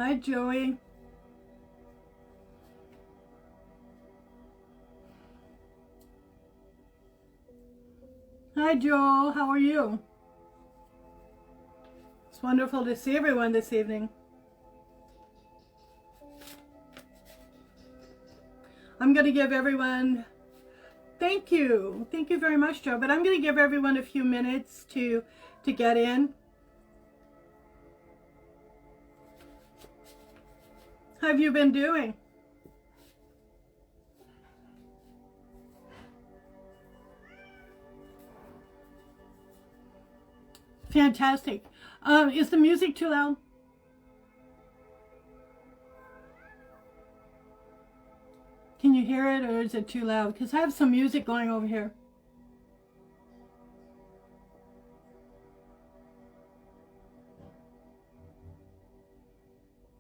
Hi, Joey. Hi, Joel. How are you? It's wonderful to see everyone this evening. I'm going to give everyone, thank you very much, Joe, but I'm going to give everyone a few minutes to get in. How have you been doing? Fantastic. Is the music too loud? Can you hear it, or is it too loud? Because I have some music going over here.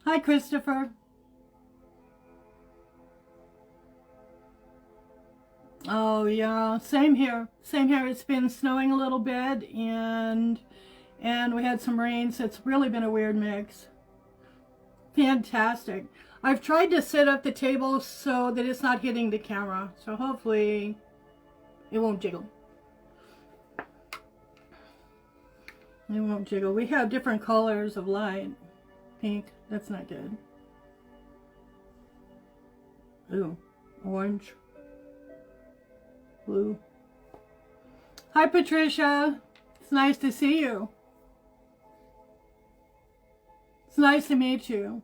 Hi, Christopher. Oh yeah, same here. Same here. It's been snowing a little bit, and we had some rain, so it's really been a weird mix. Fantastic. I've tried to set up the table so that it's not hitting the camera, so hopefully it won't jiggle. It won't jiggle. We have different colors of light. Pink, that's not good. Ooh, orange. Blue. Hi, Patricia. It's nice to see you. It's nice to meet you.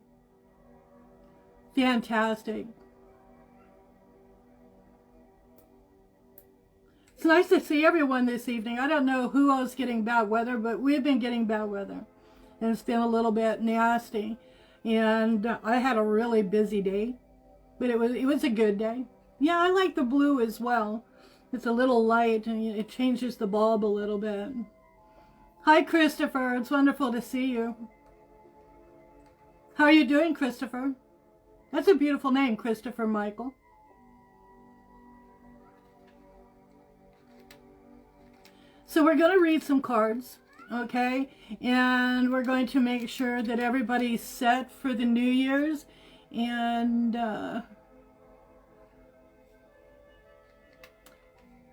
Fantastic. It's nice to see everyone this evening. I don't know who else is getting bad weather, but we've been getting bad weather. And it's been a little bit nasty. And I had a really busy day, but it was a good day. Yeah, I like the blue as well. It's a little light and it changes the bulb a little bit. Hi, Christopher. It's wonderful to see you. How are you doing, Christopher? That's a beautiful name, Christopher Michael. So we're going to read some cards, okay? And we're going to make sure that everybody's set for the New Year's. And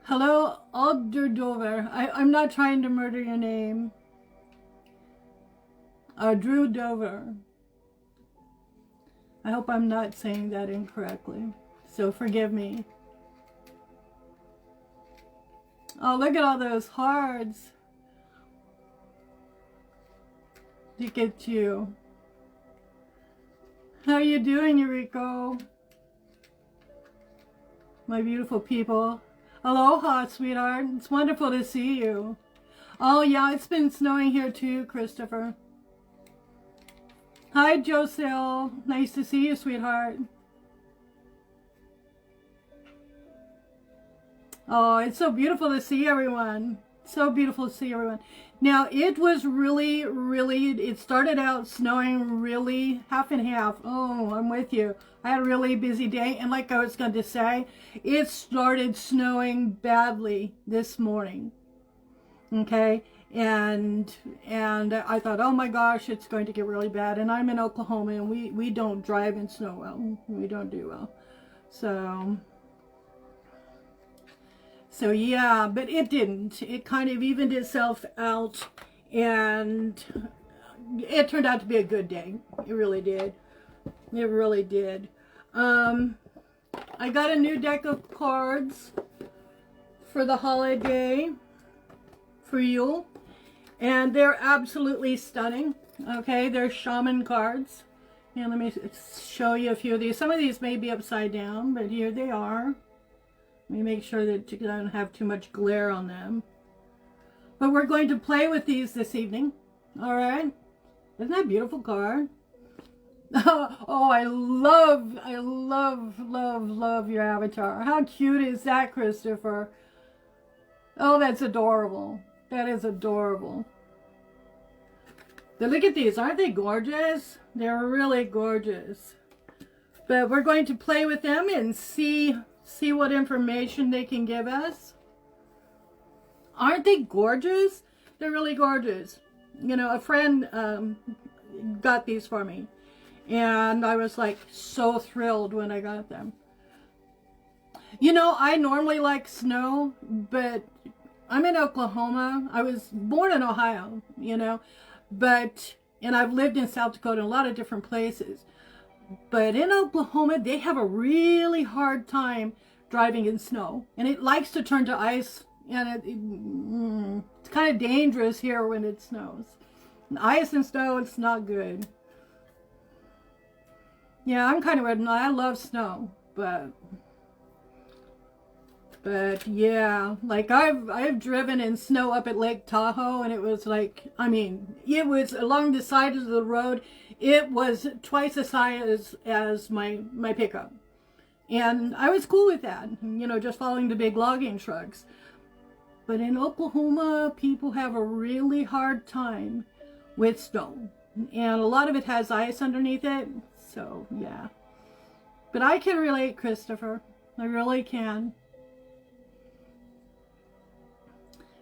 hello, Alderdover. I'm not trying to murder your name. Drew Dover. I hope I'm not saying that incorrectly, so forgive me. Oh, look at all those hearts. Look at you. How are you doing, Eureka? My beautiful people. Aloha, sweetheart. It's wonderful to see you. Oh, yeah, it's been snowing here too, Christopher. Hi, Joselle. Nice to see you, sweetheart. Oh, it's so beautiful to see everyone. So beautiful to see everyone. Now, it was really, it started out snowing really half and half. Oh, I'm with you. I had a really busy day. And like I was going to say, it started snowing badly this morning. Okay. And I thought, oh my gosh, it's going to get really bad. And I'm in Oklahoma, and we don't drive in snow well. We don't do well. So yeah, but it didn't. It kind of evened itself out, and it turned out to be a good day. It really did. It really did. I got a new deck of cards for the holiday for you. And they're absolutely stunning. Okay, they're shaman cards. And let me show you a few of these. Some of these may be upside down, but here they are. Let me make sure that you don't have too much glare on them. But we're going to play with these this evening. All right? Isn't that a beautiful card? Oh, I love your avatar. How cute is that, Christopher? Oh, that's adorable. That is adorable. But look at these. Aren't they gorgeous? They're really gorgeous. But we're going to play with them and see what information they can give us. Aren't they gorgeous? They're really gorgeous. You know, a friend got these for me. And I was like so thrilled when I got them. You know, I normally like snow, but I'm in Oklahoma. I was born in Ohio, you know, and I've lived in South Dakota in a lot of different places. But in Oklahoma, they have a really hard time driving in snow. And it likes to turn to ice. And it's kind of dangerous here when it snows. And ice and snow, it's not good. Yeah, I'm kind of red. I love snow. But yeah, like I've driven in snow up at Lake Tahoe, and it was like, I mean, it was along the side of the road. It was twice as high as my pickup. And I was cool with that, you know, just following the big logging trucks. But in Oklahoma, people have a really hard time with snow. And a lot of it has ice underneath it. So, yeah. But I can relate, Christopher. I really can.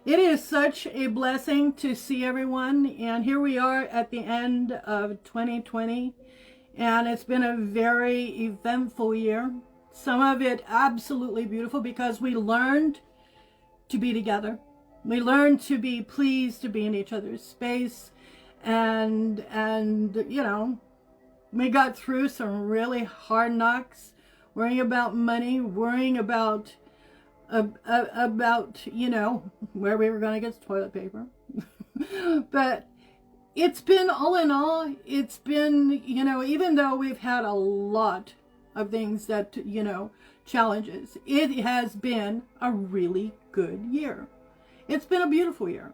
It is such a blessing to see everyone, and here we are at the end of 2020, and it's been a very eventful year. Some of it absolutely beautiful because we learned to be together. We learned to be pleased to be in each other's space, and you know, we got through some really hard knocks, worrying about money, worrying about you know, where we were going to get the toilet paper. But it's been, all in all, it's been, you know, even though we've had a lot of things that, you know, challenges, it has been a really good year. It's been a beautiful year.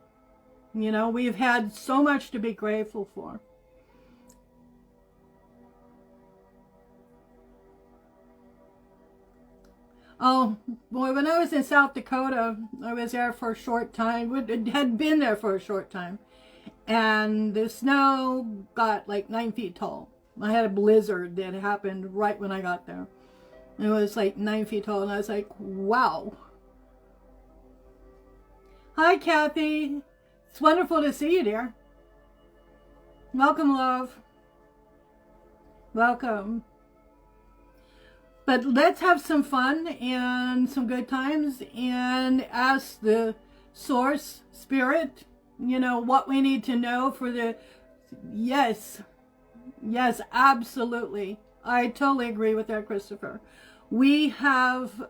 You know, we've had so much to be grateful for. Oh, boy, when I was in South Dakota, I was there for a short time. Had been there for a short time. And the snow got like 9 feet tall. I had a blizzard that happened right when I got there. It was like 9 feet tall, and I was like, wow. Hi, Kathy. It's wonderful to see you, dear. Welcome, love. Welcome. But let's have some fun and some good times and ask the source spirit, you know, what we need to know for the, yes, absolutely. I totally agree with that, Christopher. We have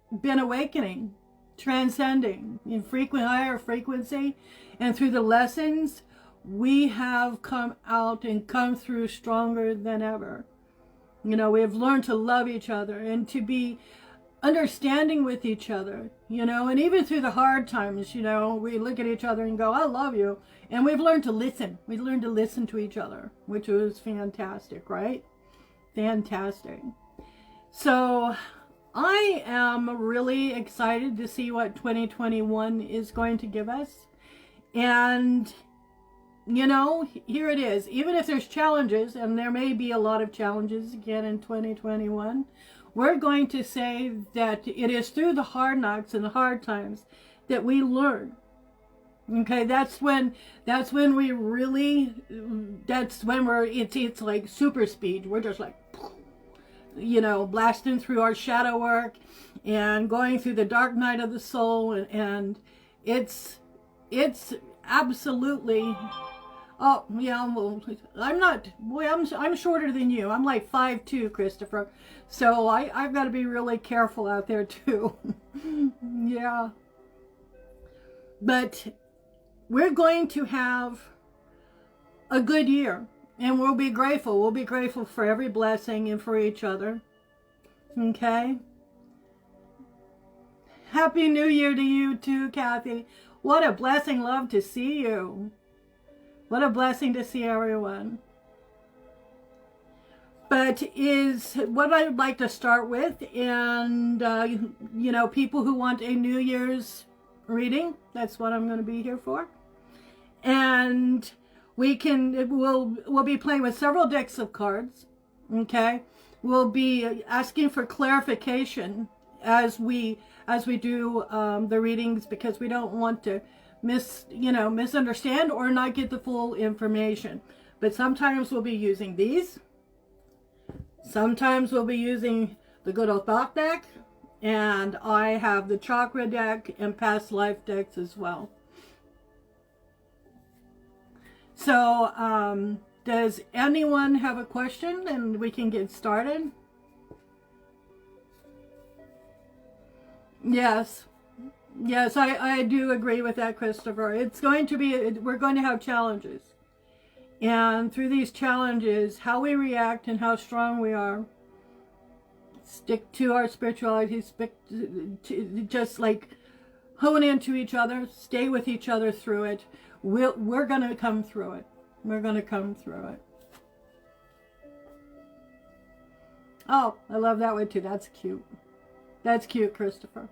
been awakening, transcending in higher frequency, and through the lessons, we have come out and come through stronger than ever. You know, we have learned to love each other and to be understanding with each other, you know, and even through the hard times, you know, we look at each other and go, I love you. And we've learned to listen. We learned to listen to each other, which was fantastic, right? Fantastic. So I am really excited to see what 2021 is going to give us. And you know, here it is. Even if there's challenges, and there may be a lot of challenges again in 2021, we're going to say that it is through the hard knocks and the hard times that we learn. Okay, that's when we really, that's when it's like super speed. We're just like, you know, blasting through our shadow work and going through the dark night of the soul, and it's absolutely. Oh, yeah, well, I'm not, boy, I'm shorter than you. I'm like 5'2", Christopher. So I've got to be really careful out there too. Yeah. But we're going to have a good year, and we'll be grateful. We'll be grateful for every blessing and for each other. Okay? Happy New Year to you too, Kathy. What a blessing, love, to see you. What a blessing to see everyone. But is what I would like to start with, and you know, people who want a New Year's reading, that's what I'm going to be here for. And we'll be playing with several decks of cards. Okay, we'll be asking for clarification as we do the readings, because we don't want to misunderstand or not get the full information. But sometimes we'll be using these, Sometimes we'll be using the good old thought deck, and I have the chakra deck and past life decks as well. So, does anyone have a question and we can get started? Yes. Yes, I do agree with that, Christopher. It's going to be, we're going to have challenges. And through these challenges, how we react and how strong we are, stick to our spirituality, stick to, just like hone into each other, stay with each other through it. We're going to come through it. We're going to come through it. Oh, I love that one too. That's cute. That's cute, Christopher.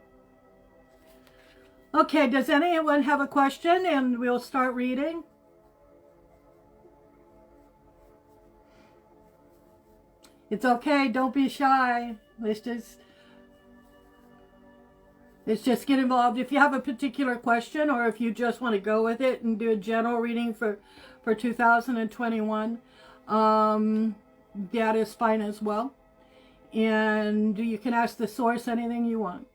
Okay, does anyone have a question? And we'll start reading. It's okay. Don't be shy. Let's just get involved. If you have a particular question, or if you just want to go with it and do a general reading for 2021, that is fine as well. And you can ask the source anything you want.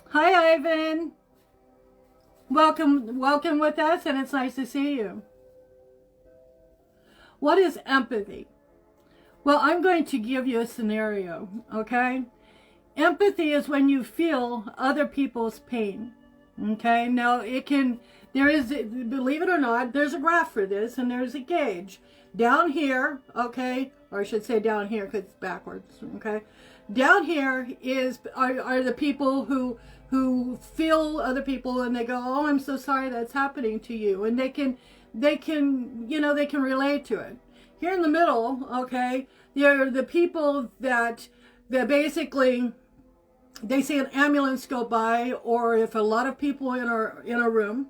Hi, Ivan. Welcome with us, and it's nice to see you. What is empathy? Well, I'm going to give you a scenario, okay? Empathy is when you feel other people's pain, okay? Now, there is, believe it or not, there's a graph for this, and there's a gauge. Down here, okay, or I should say down here because it's backwards, okay? Down here are the people who feel other people, and they go, oh, I'm so sorry that's happening to you, and they can relate to it. Here in the middle, okay, they're the people that basically, they see an ambulance go by, or if a lot of people in a room,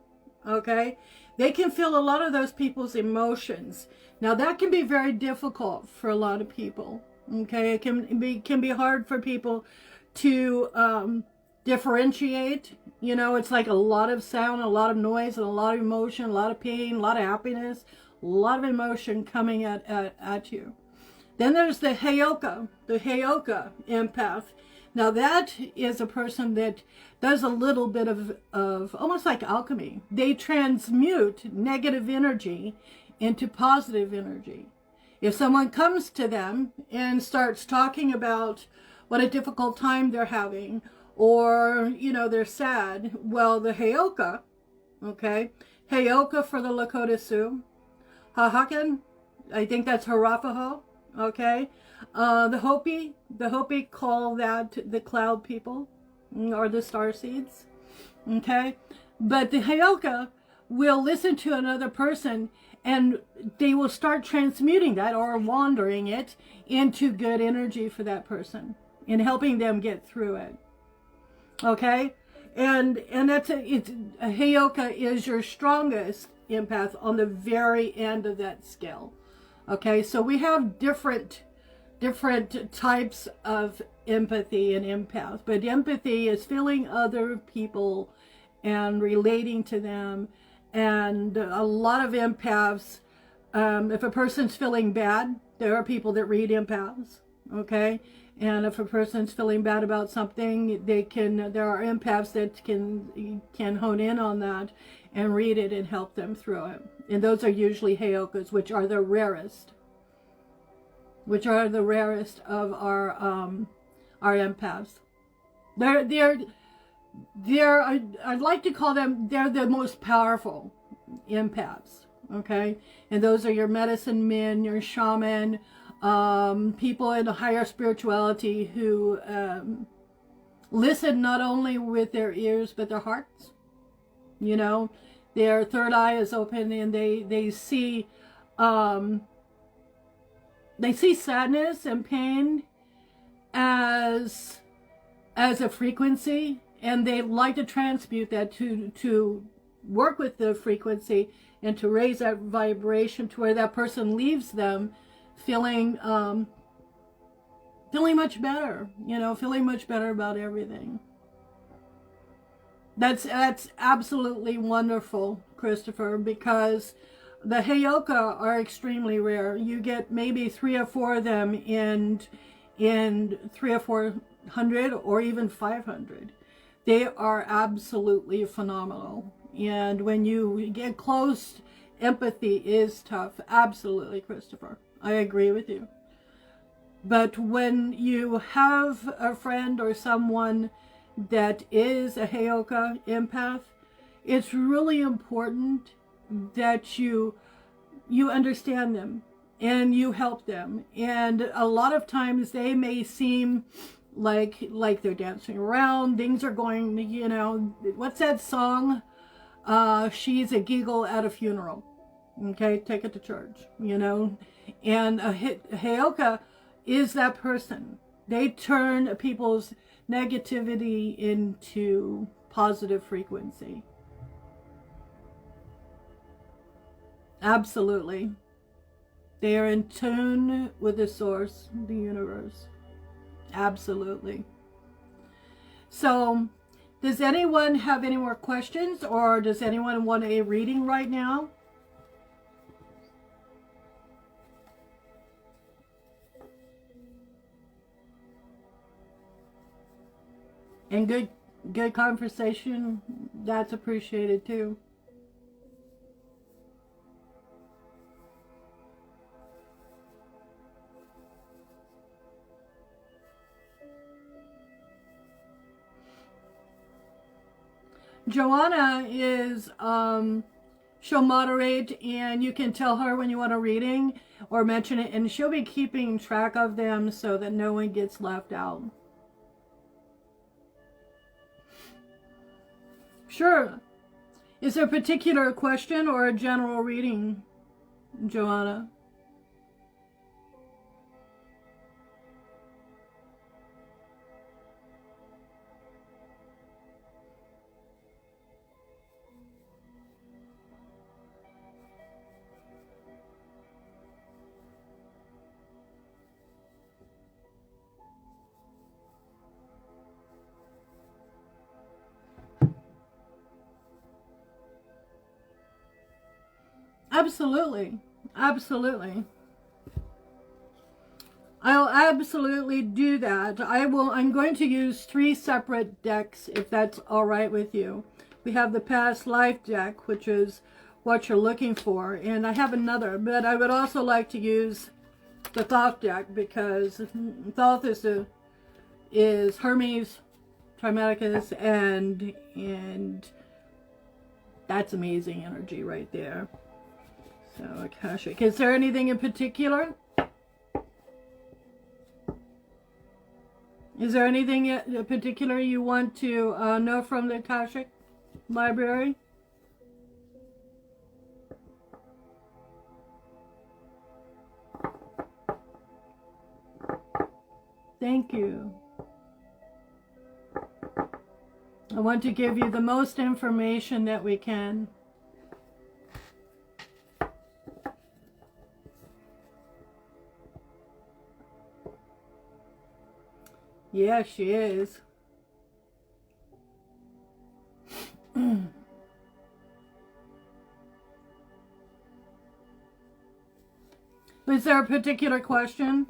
okay, they can feel a lot of those people's emotions. Now that can be very difficult for a lot of people. Okay, it can be hard for people to differentiate. You know, it's like a lot of sound, a lot of noise, and a lot of emotion, a lot of pain, a lot of happiness, a lot of emotion coming at you. Then there's the Heyoka empath. Now that is a person that does a little bit of almost like alchemy. They transmute negative energy into positive energy. If someone comes to them and starts talking about what a difficult time they're having, or, they're sad, well, the Heyoka, okay, Heyoka for the Lakota Sioux, Hahakan, I think that's Harapaho, okay, the Hopi call that the cloud people, or the star seeds, okay, but the Heyoka will listen to another person, and they will start transmuting that, or wandering it, into good energy for that person and helping them get through it. Okay? And that's a Heyoka is your strongest empath on the very end of that scale. Okay? So we have different types of empathy and empath. But empathy is feeling other people and relating to them. And a lot of empaths, if a person's feeling bad, there are people that read empaths, okay? And if a person's feeling bad about something, there are empaths that can hone in on that and read it and help them through it. And those are usually Heyokas, which are the rarest of our empaths. I'd like to call them, they're the most powerful empaths, okay? And those are your medicine men, your shaman, people in a higher spirituality who listen not only with their ears, but their hearts. Their third eye is open, and they see sadness and pain as a frequency, and they like to transmute that to work with the frequency and to raise that vibration to where that person leaves them feeling feeling much better, feeling much better about everything. That's absolutely wonderful, Christopher, because the Heyoka are extremely rare. You get maybe 3 or 4 of them in 3 or 400 or even 500. They are absolutely phenomenal. And when you get close, empathy is tough. Absolutely, Christopher. I agree with you. But when you have a friend or someone that is a Heyoka empath, it's really important that you understand them and you help them. And a lot of times they may seem like they're dancing around, things are going, what's that song? She's a giggle at a funeral. Okay, take it to church, And a Heyoka is that person. They turn people's negativity into positive frequency. Absolutely. They are in tune with the source, the universe. Absolutely. So, does anyone have any more questions, or does anyone want a reading right now? And good conversation, that's appreciated too. Joanna is, she'll moderate, and you can tell her when you want a reading or mention it, and she'll be keeping track of them so that no one gets left out. Sure. Is there a particular question or a general reading, Joanna? Absolutely. Absolutely. I'll absolutely do that. I'm going to use 3 separate decks, if that's all right with you. We have the past life deck, which is what you're looking for, and I have another, but I would also like to use the Thoth deck, because Thoth is Hermes Trismegistus, and that's amazing energy right there. So, Akashic. Is there anything in particular? Is there anything in particular you want to know from the Akashic Library? Thank you. I want to give you the most information that we can. Yeah, she is. Was there a particular question?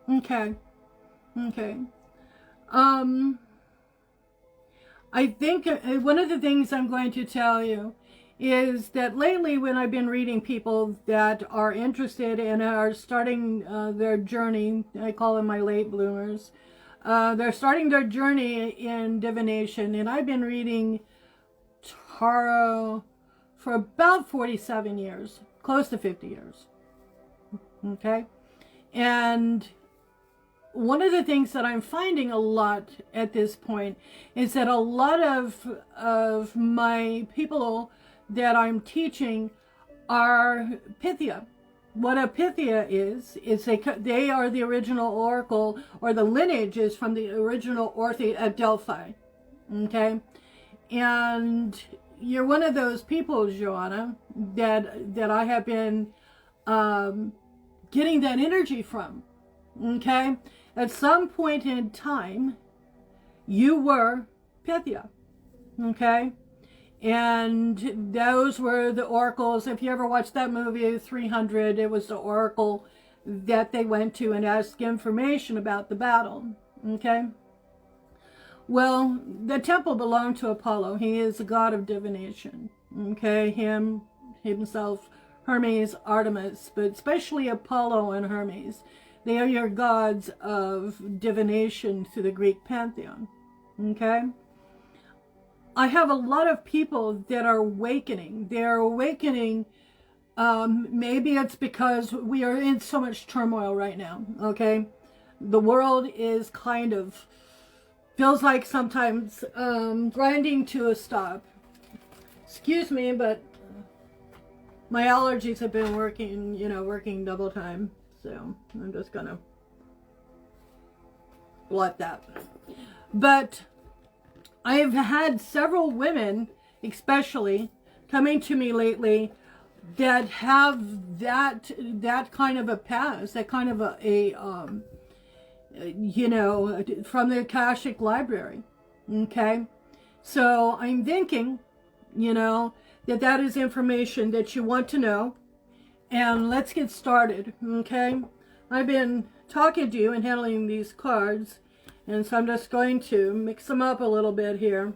Okay. Okay. I think one of the things I'm going to tell you is that lately, when I've been reading people that are interested and are starting their journey, I call them my late bloomers, they're starting their journey in divination, and I've been reading tarot for about 47 years, close to 50 years. Okay? And one of the things that I'm finding a lot at this point is that a lot of my people that I'm teaching are Pythia. What a Pythia is they are the original oracle, or the lineage is from the original Orthe at Delphi. Okay? And you're one of those people, Joanna, that I have been getting that energy from. Okay? At some point in time, you were Pythia. Okay? And those were the oracles. If you ever watched that movie, 300, it was the oracle that they went to and asked information about the battle. Okay? Well, the temple belonged to Apollo. He is a god of divination. Okay? Himself, Hermes, Artemis, but especially Apollo and Hermes. They are your gods of divination through the Greek pantheon. Okay? I have a lot of people that are awakening. They're awakening. Maybe it's because we are in so much turmoil right now. Okay? The world is kind of, feels like sometimes grinding to a stop. Excuse me, but my allergies have been working double time. So I'm just gonna blot that. But I've had several women, especially, coming to me lately that have that kind of a past, that kind of from the Akashic Library. Okay? So I'm thinking, that is information that you want to know. And let's get started, okay? I've been talking to you and handling these cards, and so I'm just going to mix them up a little bit here.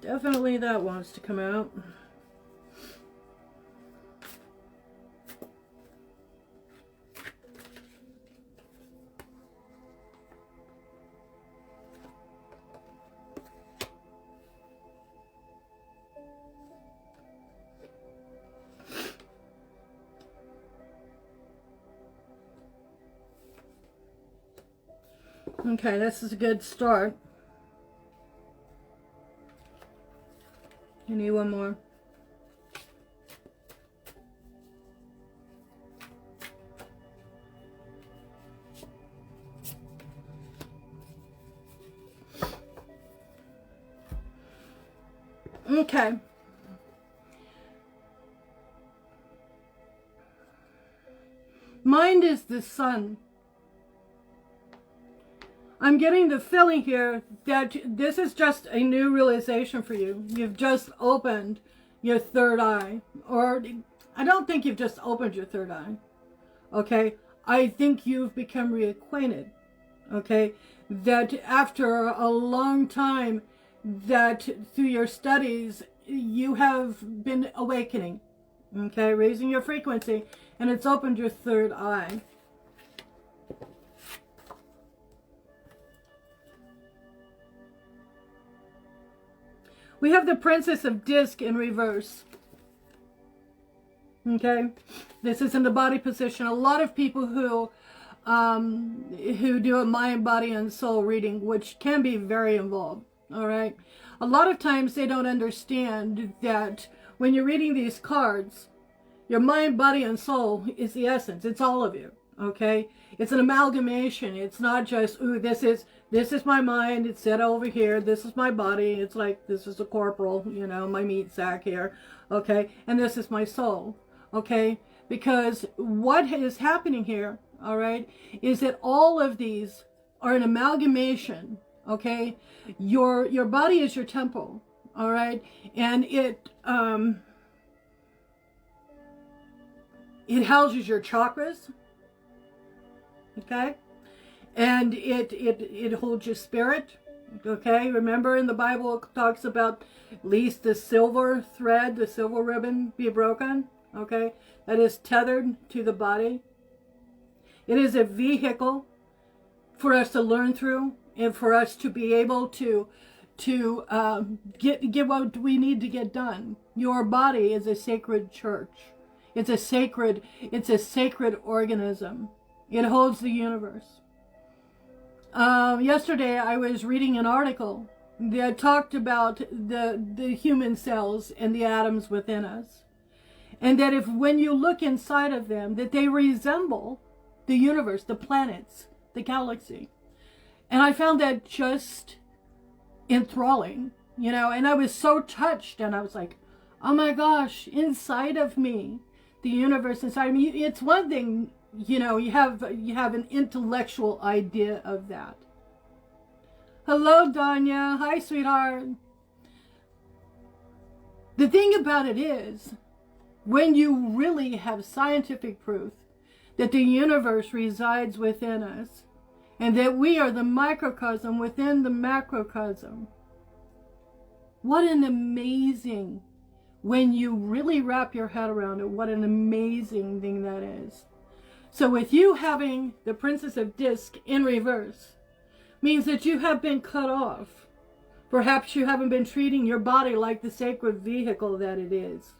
Definitely that wants to come out. Okay, this is a good start. You need one more. Okay. Mind is the sun. I'm getting the feeling here that this is just a new realization for you. You've just opened your third eye. Or I don't think you've just opened your third eye. Okay? I think you've become reacquainted. Okay? That after a long time, that through your studies, you have been awakening. Okay? Raising your frequency. And it's opened your third eye. We have the Princess of Disc in reverse. Okay? This is in the body position. A lot of people who do a mind, body, and soul reading, which can be very involved. All right? A lot of times they don't understand that when you're reading these cards, your mind, body, and soul is the essence. It's all of you. Okay? It's an amalgamation. It's not just, ooh, this is my mind. It's set over here. This is my body. It's like, this is a corporal, my meat sack here. Okay? And this is my soul. Okay? Because what is happening here, all right, is that all of these are an amalgamation. Okay? Your body is your temple. All right? And it houses your chakras. Okay? And it holds your spirit. Okay? Remember in the Bible it talks about least the silver thread, the silver ribbon be broken. Okay? That is tethered to the body. It is a vehicle for us to learn through and for us to be able to get what we need to get done. Your body is a sacred church. It's a sacred organism. It holds the universe. Yesterday I was reading an article that talked about the human cells and the atoms within us. And that when you look inside of them, that they resemble the universe, the planets, the galaxy. And I found that just enthralling, you know, and I was so touched, and I was like, oh my gosh, inside of me, the universe inside of me. It's one thing, you know, you have an intellectual idea of that. Hello, Danya. Hi, sweetheart. The thing about it is, when you really have scientific proof that the universe resides within us, and that we are the microcosm within the macrocosm, what an amazing, when you really wrap your head around it, what an amazing thing that is. So with you having the Princess of Disc in reverse, means that you have been cut off. Perhaps you haven't been treating your body like the sacred vehicle that it is.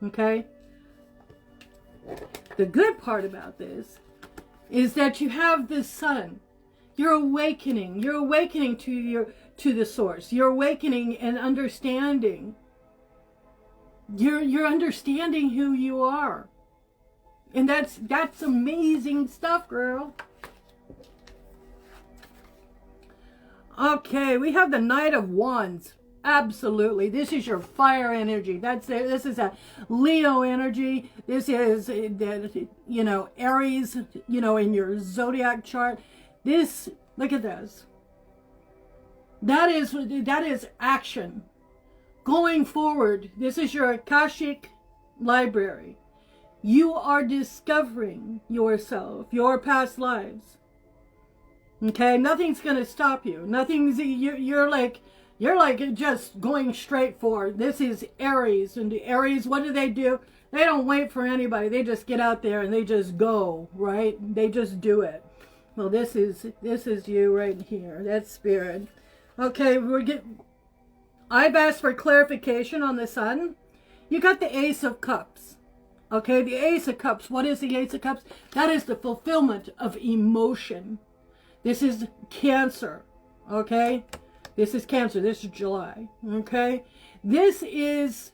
Okay? The good part about this is that you have the sun. You're awakening. You're awakening to the source. You're awakening and understanding. You're understanding who you are. And that's amazing stuff, girl. Okay, we have the Knight of Wands. Absolutely. This is your fire energy. This is a Leo energy. This is, you know, Aries, you know, in your zodiac chart. This, look at this. That is action. Going forward, this is your Akashic library. You are discovering yourself, your past lives. Okay, nothing's going to stop you. You're like just going straight forward. This is Aries, and the Aries, what do? They don't wait for anybody. They just get out there and they just go, right? They just do it. Well, this is you right here. That's spirit. Okay, I've asked for clarification on the sun. You got the Ace of Cups. Okay, the Ace of Cups. What is the Ace of Cups? That is the fulfillment of emotion. This is Cancer. Okay? This is Cancer. This is July. Okay? This is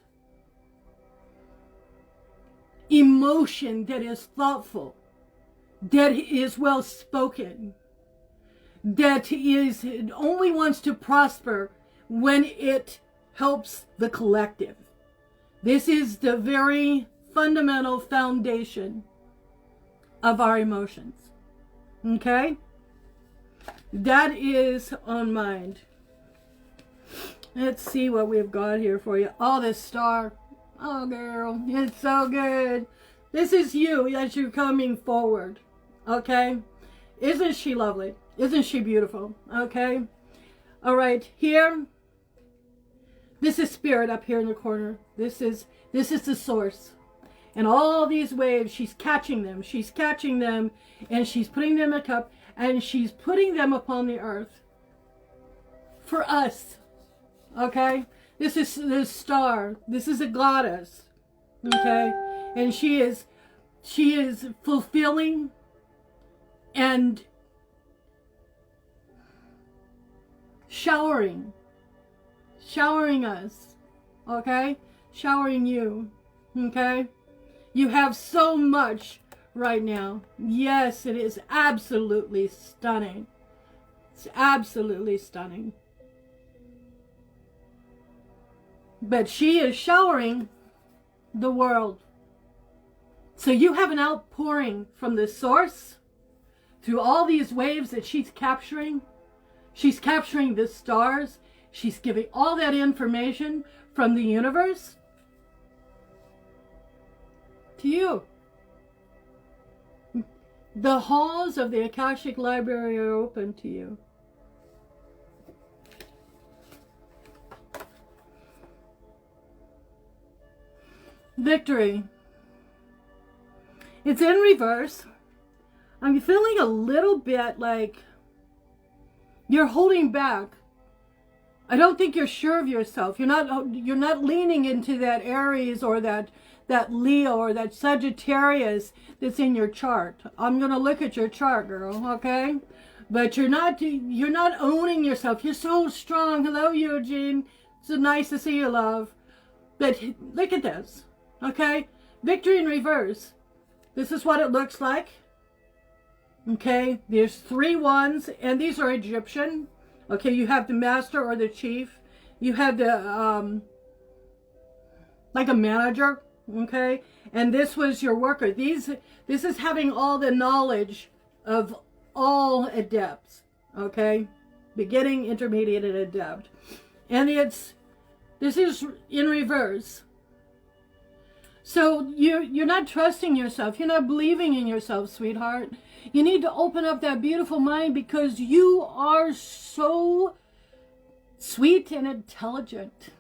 emotion that is thoughtful, that is well spoken, that only wants to prosper when it helps the collective. This is the very fundamental foundation of our emotions. Okay? That is on mind. Let's see what we've got here for you. Oh, this star. Oh, girl. It's so good. This is you as you're coming forward. Okay? Isn't she lovely? Isn't she beautiful? Okay? All right. Here. This is spirit up here in the corner. This is the source. And all these waves, she's catching them. She's catching them. And she's putting them in a cup. And she's putting them upon the earth. For us. Okay? This is the star. This is a goddess. Okay? And she is fulfilling and showering us. Okay? Showering you. Okay? You have so much right now. Yes, it is absolutely stunning. It's absolutely stunning. But she is showering the world. So you have an outpouring from the source through all these waves that she's capturing. She's capturing the stars. She's giving all that information from the universe to you. The halls of the Akashic Library are open to you. Victory. It's in reverse. I'm feeling a little bit like you're holding back. I don't think you're sure of yourself. You're not leaning into that Aries or that Leo or that Sagittarius that's in your chart. I'm going to look at your chart, girl, okay? But you're not owning yourself. You're so strong. Hello, Eugene. It's so nice to see you, love. But look at this, okay? Victory in reverse. This is what it looks like. Okay, there's 3 wands, and these are Egyptian. Okay, you have the master or the chief. You have the, like a manager, okay? And this was your worker. This is having all the knowledge of all adepts, okay? Beginning, intermediate, and adept. And this is in reverse. So you're not trusting yourself. You're not believing in yourself, sweetheart. You need to open up that beautiful mind because you are so sweet and intelligent.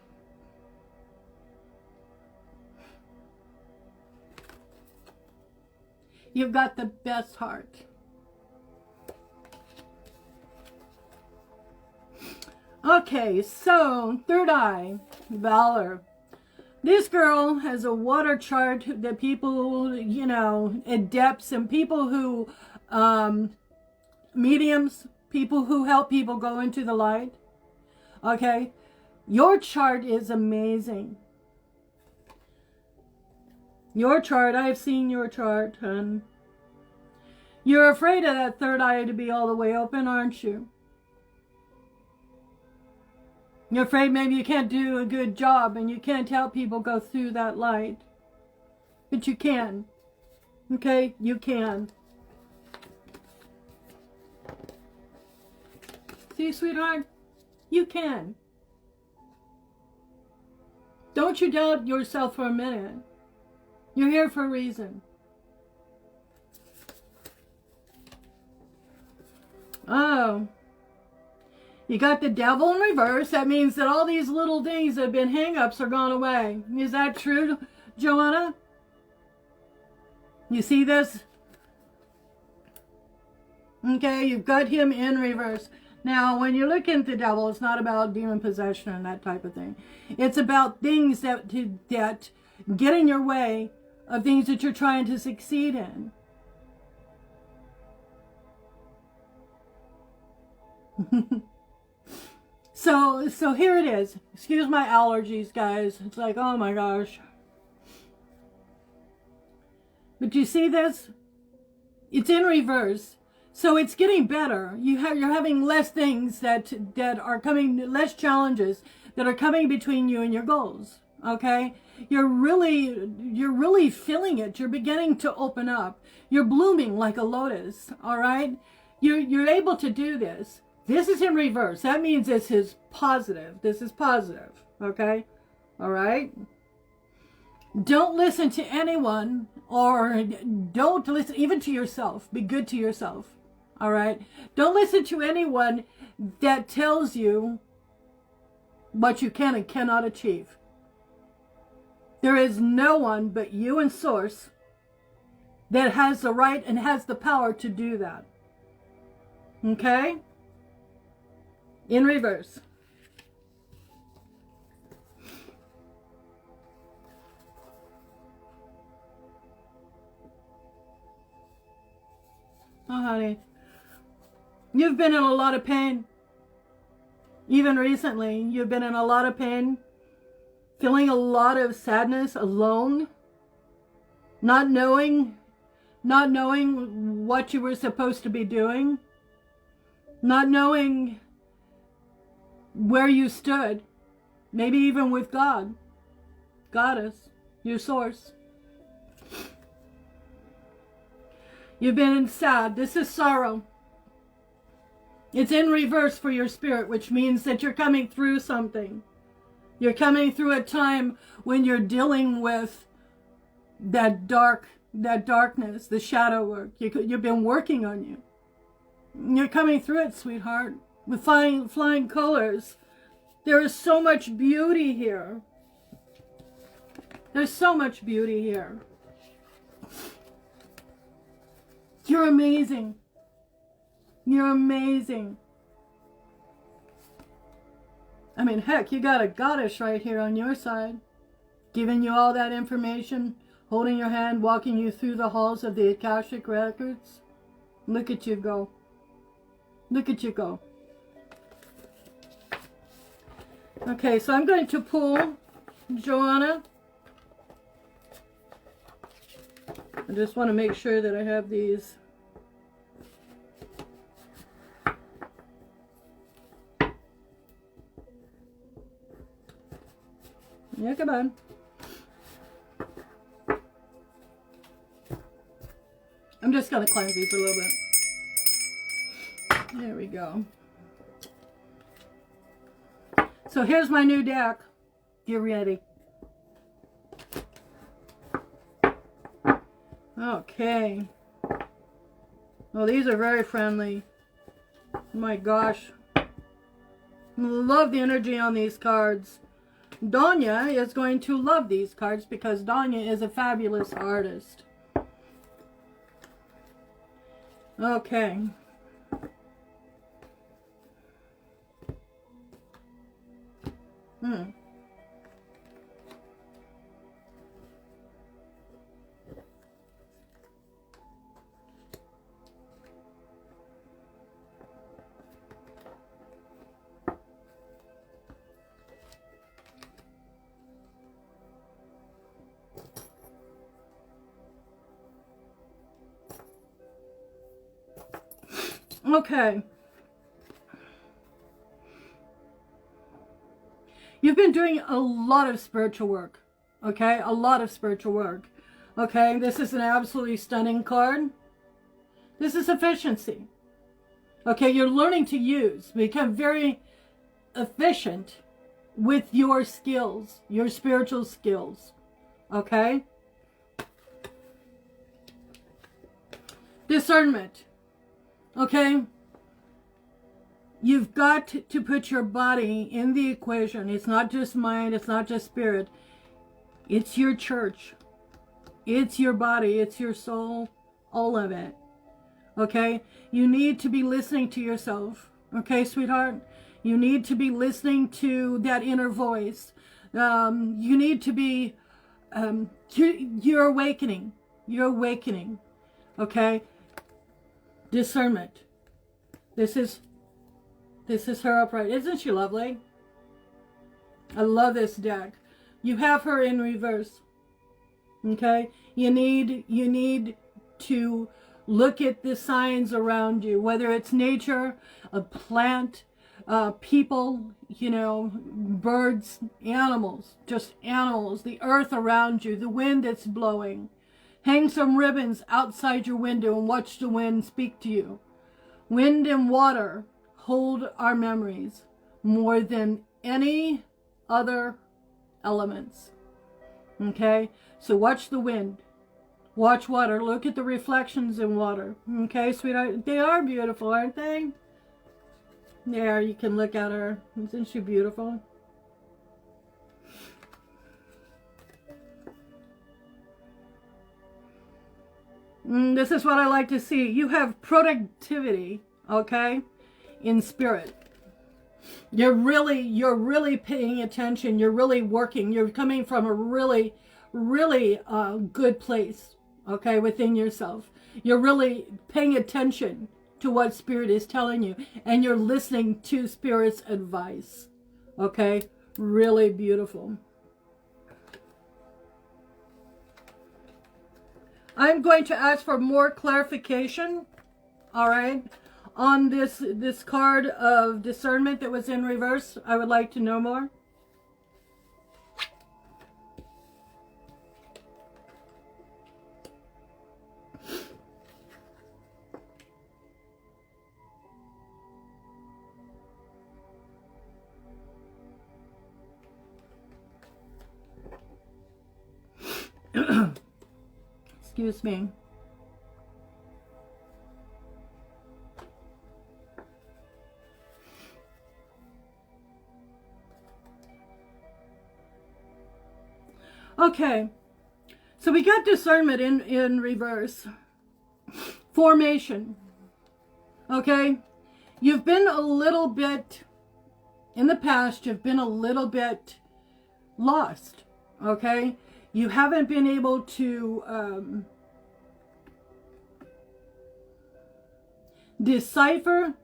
You've got the best heart. Okay, so third eye, Valor. This girl has a water chart that people, you know, adepts and people who, mediums, people who help people go into the light. Okay, your chart is amazing. Your chart, I've seen your chart, hun. You're afraid of that third eye to be all the way open, aren't you? You're afraid maybe you can't do a good job and you can't help people go through that light. But you can. Okay? You can. See, sweetheart? You can. Don't you doubt yourself for a minute. You're here for a reason. Oh. You got the devil in reverse. That means that all these little things that have been hang-ups are gone away. Is that true, Joanna? You see this? Okay, you've got him in reverse. Now, when you look into the devil, it's not about demon possession and that type of thing. It's about things that get in your way of things that you're trying to succeed in. So here it is. Excuse my allergies, guys. It's like, oh my gosh. But you see this? It's in reverse. So it's getting better. You're having less things that are coming, less challenges that are coming between you and your goals. Okay? You're really feeling it. You're beginning to open up. You're blooming like a lotus. All right? You're able to do this. This is in reverse. That means this is positive. This is positive. Okay? All right? Don't listen to anyone, or don't listen even to yourself. Be good to yourself. All right? Don't listen to anyone that tells you what you can and cannot achieve. There is no one but you and Source that has the right and has the power to do that. Okay? In reverse. Oh, honey. You've been in a lot of pain. Even recently, you've been in a lot of pain. Feeling a lot of sadness, alone. Not knowing what you were supposed to be doing. Not knowing where you stood. Maybe even with God. Goddess. Your source. You've been sad. This is sorrow. It's in reverse for your spirit, which means that you're coming through something. You're coming through a time when you're dealing with that darkness, the shadow work. You've been working on you. You're coming through it, sweetheart, with flying colors. There is so much beauty here. There's so much beauty here. You're amazing. You're amazing. I mean, heck, you got a goddess right here on your side, giving you all that information, holding your hand, walking you through the halls of the Akashic Records. Look at you go. Look at you go. Okay, so I'm going to pull Joanna. I just want to make sure that I have these Yeah, come on. I'm just going to cleanse these a little bit. There we go. So here's my new deck. Get ready. Okay. Well, these are very friendly. Oh my gosh. Love the energy on these cards. Donya is going to love these cards because Donya is a fabulous artist. Okay. Okay. You've been doing a lot of spiritual work. Okay? A lot of spiritual work. Okay? This is an absolutely stunning card. This is efficiency. Okay? You're learning to become very efficient with your skills, your spiritual skills. Okay? Discernment. Okay? You've got to put your body in the equation. It's not just mind, it's not just spirit. It's your church. It's your body, it's your soul, all of it. Okay? You need to be listening to yourself. Okay, sweetheart? You need to be listening to that inner voice. You need to be, you're awakening. You're awakening. Okay? Discernment. This is her upright. Isn't she lovely? I love this deck. You have her in reverse. Okay? You need to look at the signs around you, whether it's nature, a plant, people, birds, animals, just animals, the earth around you, the wind that's blowing. Hang some ribbons outside your window and watch the wind speak to you. Wind and water hold our memories more than any other elements. Okay? So watch the wind. Watch water. Look at the reflections in water. Okay, sweetheart? They are beautiful, aren't they? There, you can look at her. Isn't she beautiful? This is what I like to see. You have productivity, okay, in spirit. You're really paying attention. You're really working. You're coming from a really good place, okay, within yourself. You're really paying attention to what spirit is telling you, and you're listening to spirit's advice, okay? Really beautiful. I'm going to ask for more clarification, all right, on this card of discernment that was in reverse. I would like to know more. Excuse me. Okay, so we got discernment in reverse. Formation. Okay, you've been a little bit, in the past, you've been a little bit lost. Okay, you haven't been able to decipher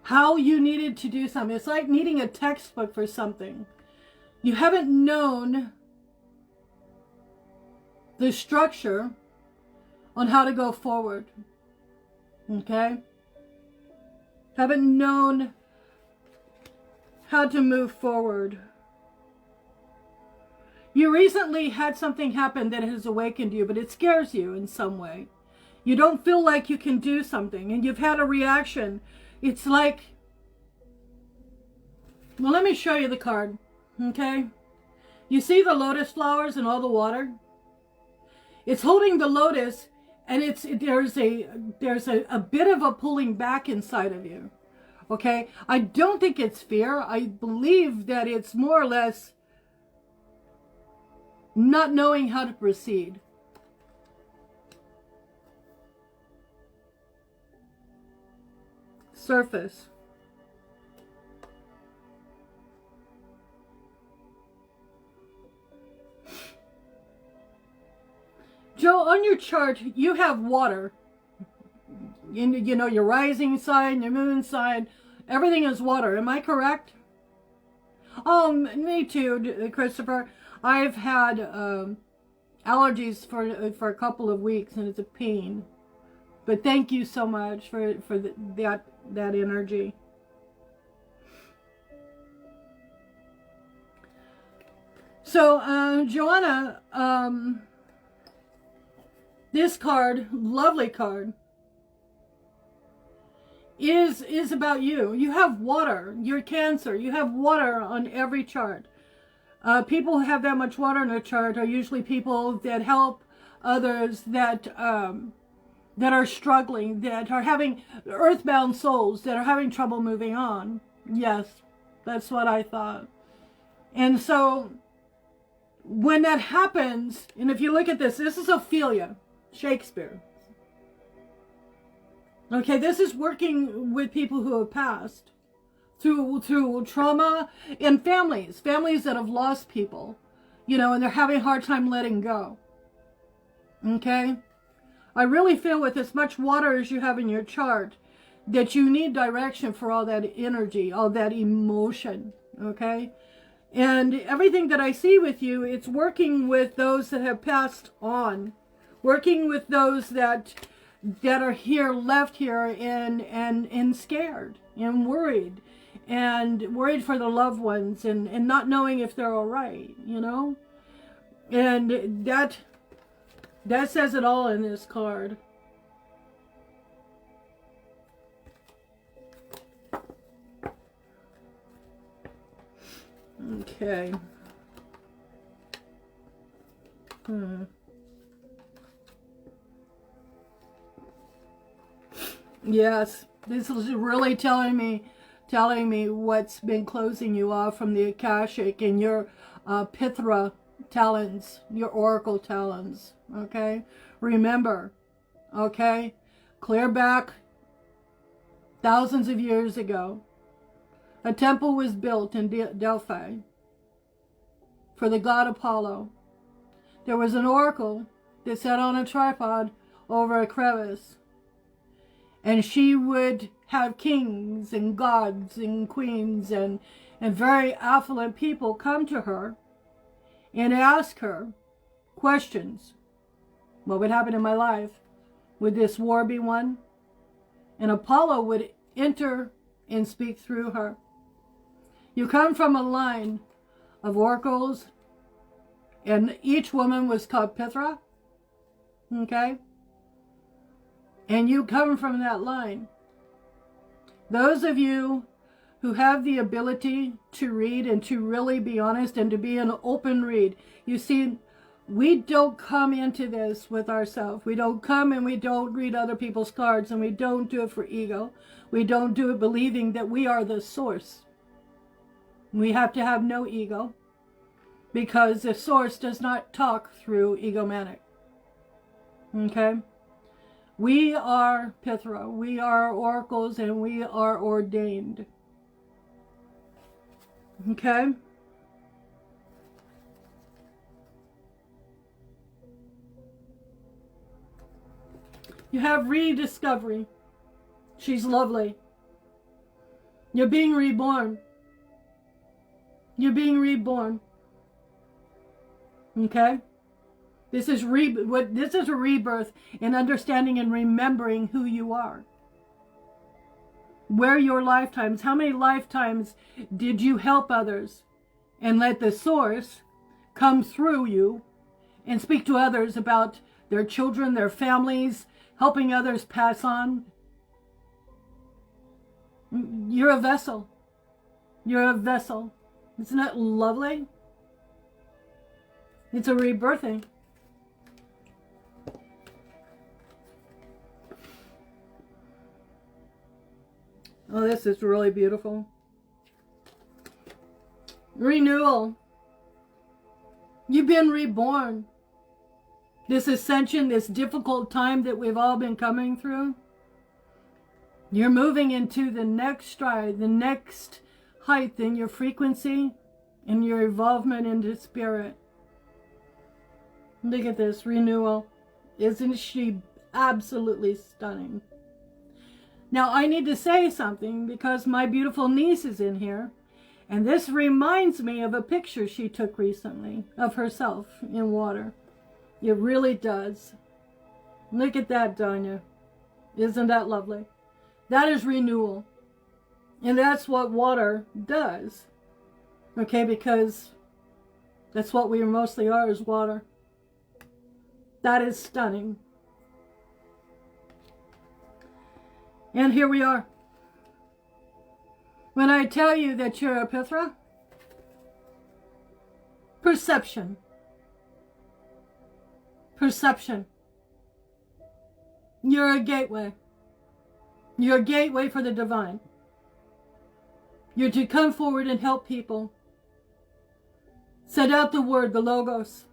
how you needed to do something. It's like needing a textbook for something. You haven't known the structure on how to go forward. Okay? Haven't known how to move forward. You recently had something happen that has awakened you, but it scares you in some way. You don't feel like you can do something, and you've had a reaction. It's like, well, let me show you the card, okay? You see the lotus flowers and all the water? It's holding the lotus, and there's a bit of a pulling back inside of you, okay? I don't think it's fear. I believe that it's more or less not knowing how to proceed. Surface. Joe, on your chart, you have water. You know, your rising sign, your moon sign, everything is water. Am I correct? Me too, Christopher. I've had allergies for a couple of weeks, and it's a pain. But thank you so much for that energy. So, Joanna, this card, lovely card, is about you. You have water. You're Cancer. You have water on every chart. People who have that much water in a chart are usually people that help others, that are struggling, that are having earthbound souls, that are having trouble moving on. Yes, that's what I thought. And so when that happens, and if you look at this is Ophelia, Shakespeare. Okay, this is working with people who have passed through trauma in families that have lost people, you know, and they're having a hard time letting go. Okay? I really feel with as much water as you have in your chart that you need direction for all that energy, all that emotion, okay? And everything that I see with you, it's working with those that have passed on, working with those that are here, left here, and scared and worried for the loved ones, and not knowing if they're all right, you know? And that says it all in this card. Okay. Yes, this is really telling me what's been closing you off from the Akashic and your Pithra talents, your Oracle talents. Okay, remember, okay, clear back thousands of years ago, a temple was built in Delphi for the god Apollo. There was an oracle that sat on a tripod over a crevice, and she would have kings and gods and queens and very affluent people come to her and ask her questions. What would happen in my life? Would this war be won? And Apollo would enter and speak through her. You come from a line of oracles, and each woman was called Pithra. Okay? And you come from that line. Those of you who have the ability to read and to really be honest and to be an open read, you see, we don't come into this with ourselves. We don't come and we don't read other people's cards, and we don't do it for ego. We don't do it believing that we are the source. We have to have no ego, because the source does not talk through egomanic. Okay? We are Pithra. We are oracles, and we are ordained. Okay? You have rediscovery. She's lovely. You're being reborn. You're being reborn. Okay? This is a rebirth in understanding and remembering who you are. Where your lifetimes, how many lifetimes did you help others and let the source come through you and speak to others about their children, their families, helping others pass on. You're a vessel. You're a vessel. Isn't that lovely? It's a rebirthing. Oh, this is really beautiful. Renewal. You've been reborn. This ascension, this difficult time that we've all been coming through, you're moving into the next stride, the next height in your frequency and your evolvement into spirit. Look at this renewal. Isn't she absolutely stunning? Now, I need to say something because my beautiful niece is in here. And this reminds me of a picture she took recently of herself in water. It really does. Look at that, Danya. Isn't that lovely? That is renewal. And that's what water does. Okay, because that's what we mostly are, is water. That is stunning. And here we are. When I tell you that you're a Pithra, perception. Perception. You're a gateway. You're a gateway for the divine. You're to come forward and help people. Set out the word, the logos.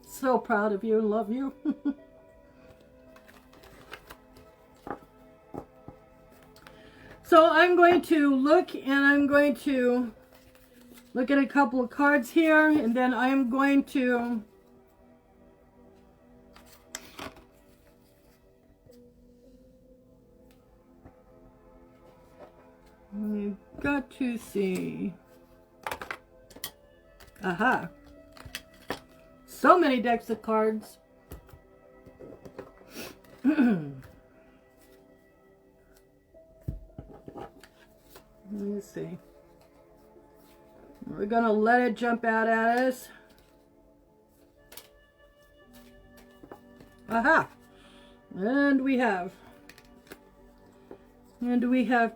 So proud of you and love you. So I'm going to look at a couple of cards here, and then I'm going to we've got to see. Aha. So many decks of cards. Let me see. We're going to let it jump out at us. Aha! And we have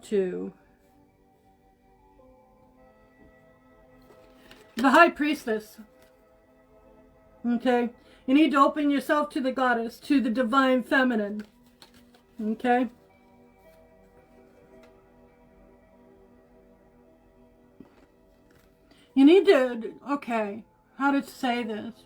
two. The High Priestess. Okay? You need to open yourself to the goddess, to the divine feminine. Okay? You need to, okay, how to say this?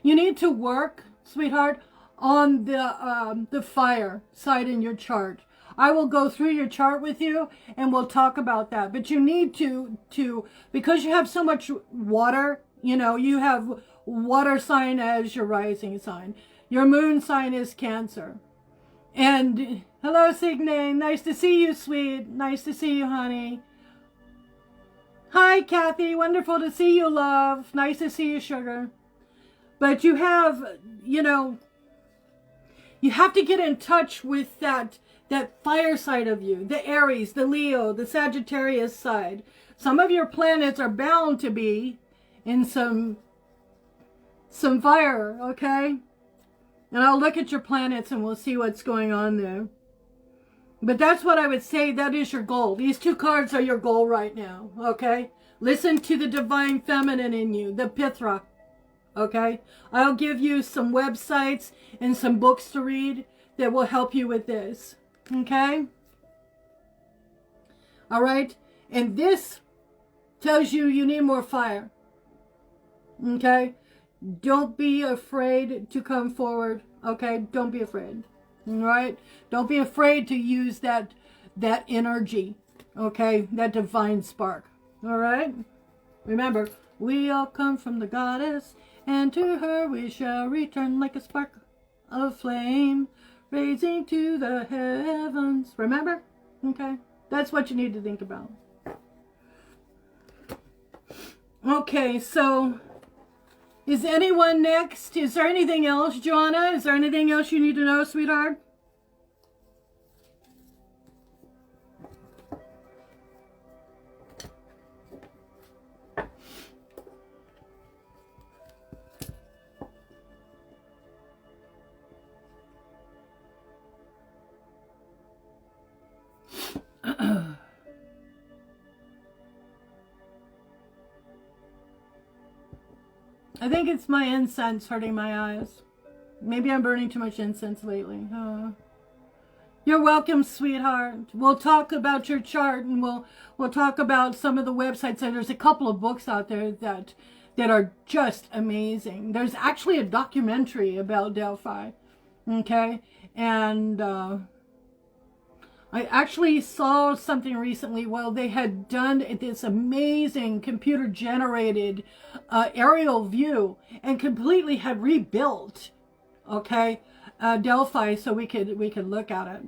You need to work, sweetheart, on the fire side in your chart. I will go through your chart with you and we'll talk about that. But you need to because you have so much water, you know, you have water sign as your rising sign. Your moon sign is Cancer. And hello, Signe. Nice to see you, sweet. Nice to see you, honey. Hi, Kathy. Wonderful to see you, love. Nice to see you, sugar. But you have, you know, you have to get in touch with that fire side of you, the Aries, the Leo, the Sagittarius side. Some of your planets are bound to be in some fire, okay? And I'll look at your planets and we'll see what's going on there. But that's what I would say, that is your goal. These two cards are your goal right now, okay? Listen to the divine feminine in you, the Pithra, okay? I'll give you some websites and some books to read that will help you with this, okay? All right? And this tells you you need more fire, okay? Don't be afraid to come forward, okay? Don't be afraid. All right? Don't be afraid to use that energy, okay? That divine spark. All right? Remember, we all come from the goddess, and to her we shall return like a spark of flame, raising to the heavens. Remember? Okay? That's what you need to think about. Okay, so is anyone next? Is there anything else, Joanna? Is there anything else you need to know, sweetheart? I think it's my incense hurting my eyes. Maybe I'm burning too much incense lately. You're welcome, sweetheart. We'll talk about your chart, and we'll talk about some of the websites. And there's a couple of books out there that are just amazing. There's actually a documentary about Delphi. Okay, and I actually saw something recently. Well, they had done this amazing computer-generated aerial view and completely had rebuilt, okay, Delphi, so we could look at it.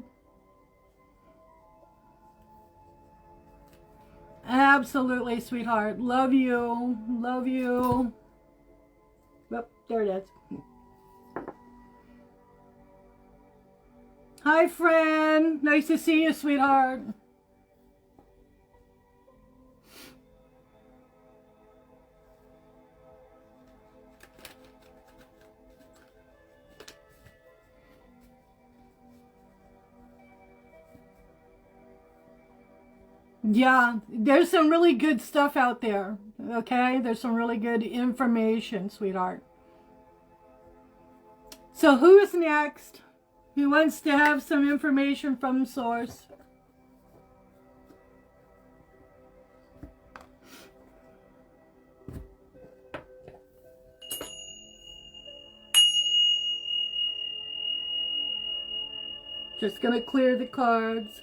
Absolutely, sweetheart. Love you. Love you. Yep, there it is. Hi, friend. Nice to see you, sweetheart. Yeah, there's some really good stuff out there. Okay, there's some really good information, sweetheart. So who's next? Who wants to have some information from source? Just gonna clear the cards.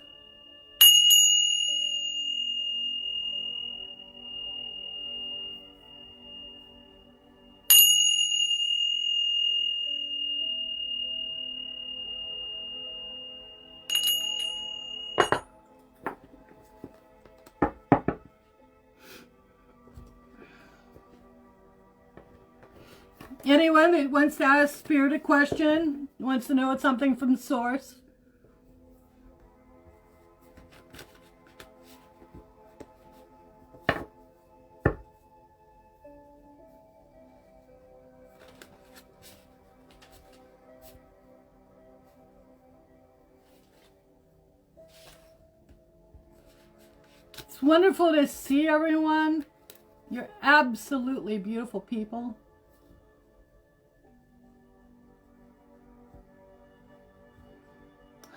Anyone that wants to ask Spirit a question, wants to know something from source? It's wonderful to see everyone. You're absolutely beautiful people.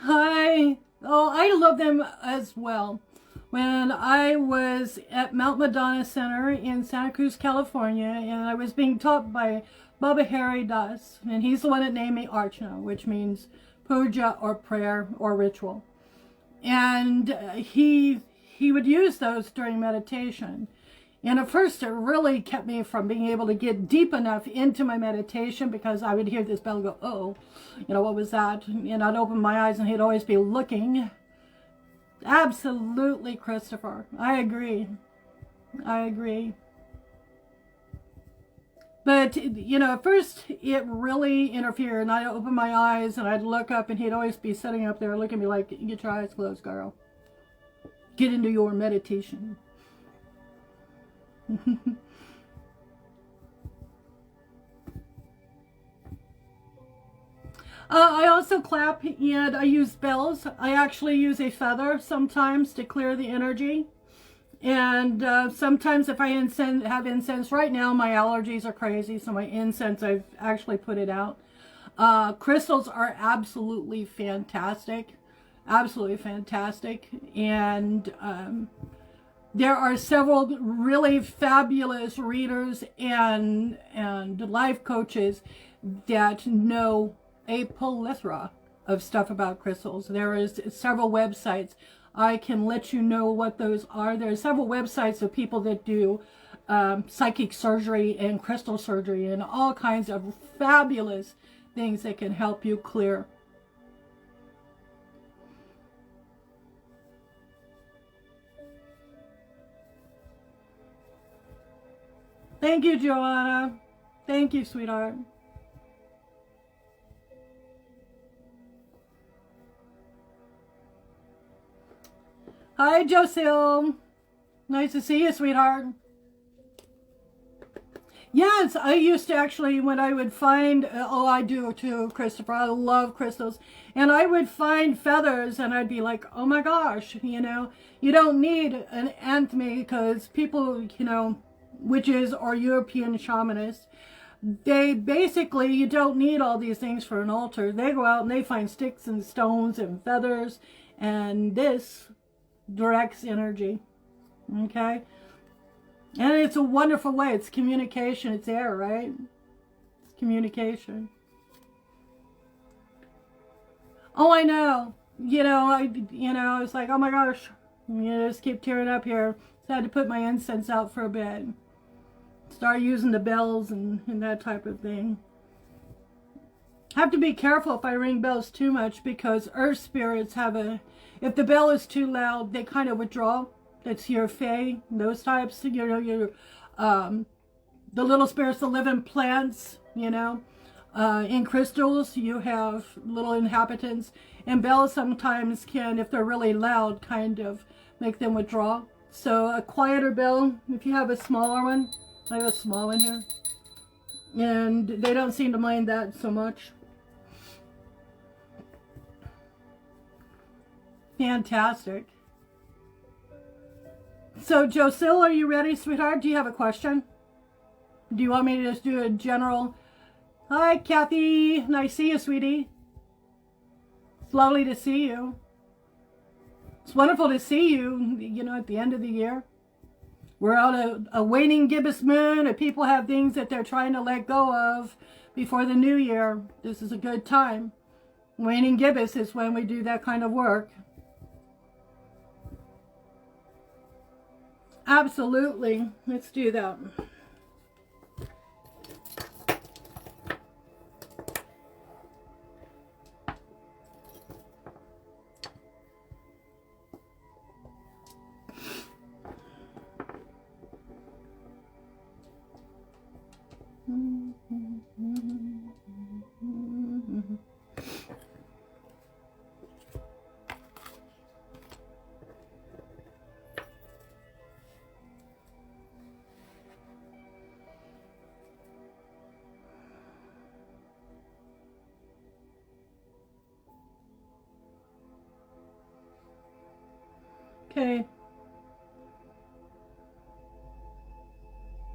Hi. Oh, I love them as well. When I was at Mount Madonna Center in Santa Cruz, California, and I was being taught by Baba Hari Das, and he's the one that named me Archana, which means puja or prayer or ritual. And he would use those during meditation. And at first it really kept me from being able to get deep enough into my meditation, because I would hear this bell go, oh, what was that? And I'd open my eyes and he'd always be looking. Absolutely, Christopher. I agree. I agree. But, at first it really interfered, and I'd open my eyes and I'd look up and he'd always be sitting up there looking at me like, get your eyes closed, girl. Get into your meditation. I also clap and I use bells. I actually use a feather sometimes to clear the energy. And sometimes if I have incense, right now my allergies are crazy, so my incense, I've actually put it out. Crystals are absolutely fantastic. Absolutely fantastic. And there are several really fabulous readers and life coaches that know a plethora of stuff about crystals. There is several websites. I can let you know what those are. There are several websites of people that do psychic surgery and crystal surgery and all kinds of fabulous things that can help you clear. Thank you, Joanna. Thank you, sweetheart. Hi, Josil. Nice to see you, sweetheart. Yes, I used to actually, when I would find, I do too, Christopher, I love crystals, and I would find feathers, and I'd be like, oh my gosh, you don't need an anthemy, because people, witches or European shamanists, they basically, you don't need all these things for an altar. They go out and they find sticks and stones and feathers, and this directs energy. Okay? And it's a wonderful way. It's communication. It's air, right? It's communication. Oh, I know. I was like, oh my gosh, just keep tearing up here. So I had to put my incense out for a bit. Start using the bells and that type of thing. Have to be careful if I ring bells too much, because earth spirits if the bell is too loud, they kind of withdraw. That's your fae, those types, the little spirits that live in plants, in crystals, you have little inhabitants, and bells sometimes can, if they're really loud, kind of make them withdraw. So a quieter bell, if you have a smaller one, I have a small one here, and they don't seem to mind that so much. Fantastic. So, Josil, are you ready, sweetheart? Do you have a question? Do you want me to just do a general... Hi, Kathy. Nice to see you, sweetie. It's lovely to see you. It's wonderful to see you, at the end of the year. We're on a waning gibbous moon, and people have things that they're trying to let go of before the new year. This is a good time. Waning gibbous is when we do that kind of work. Absolutely. Let's do that. Okay.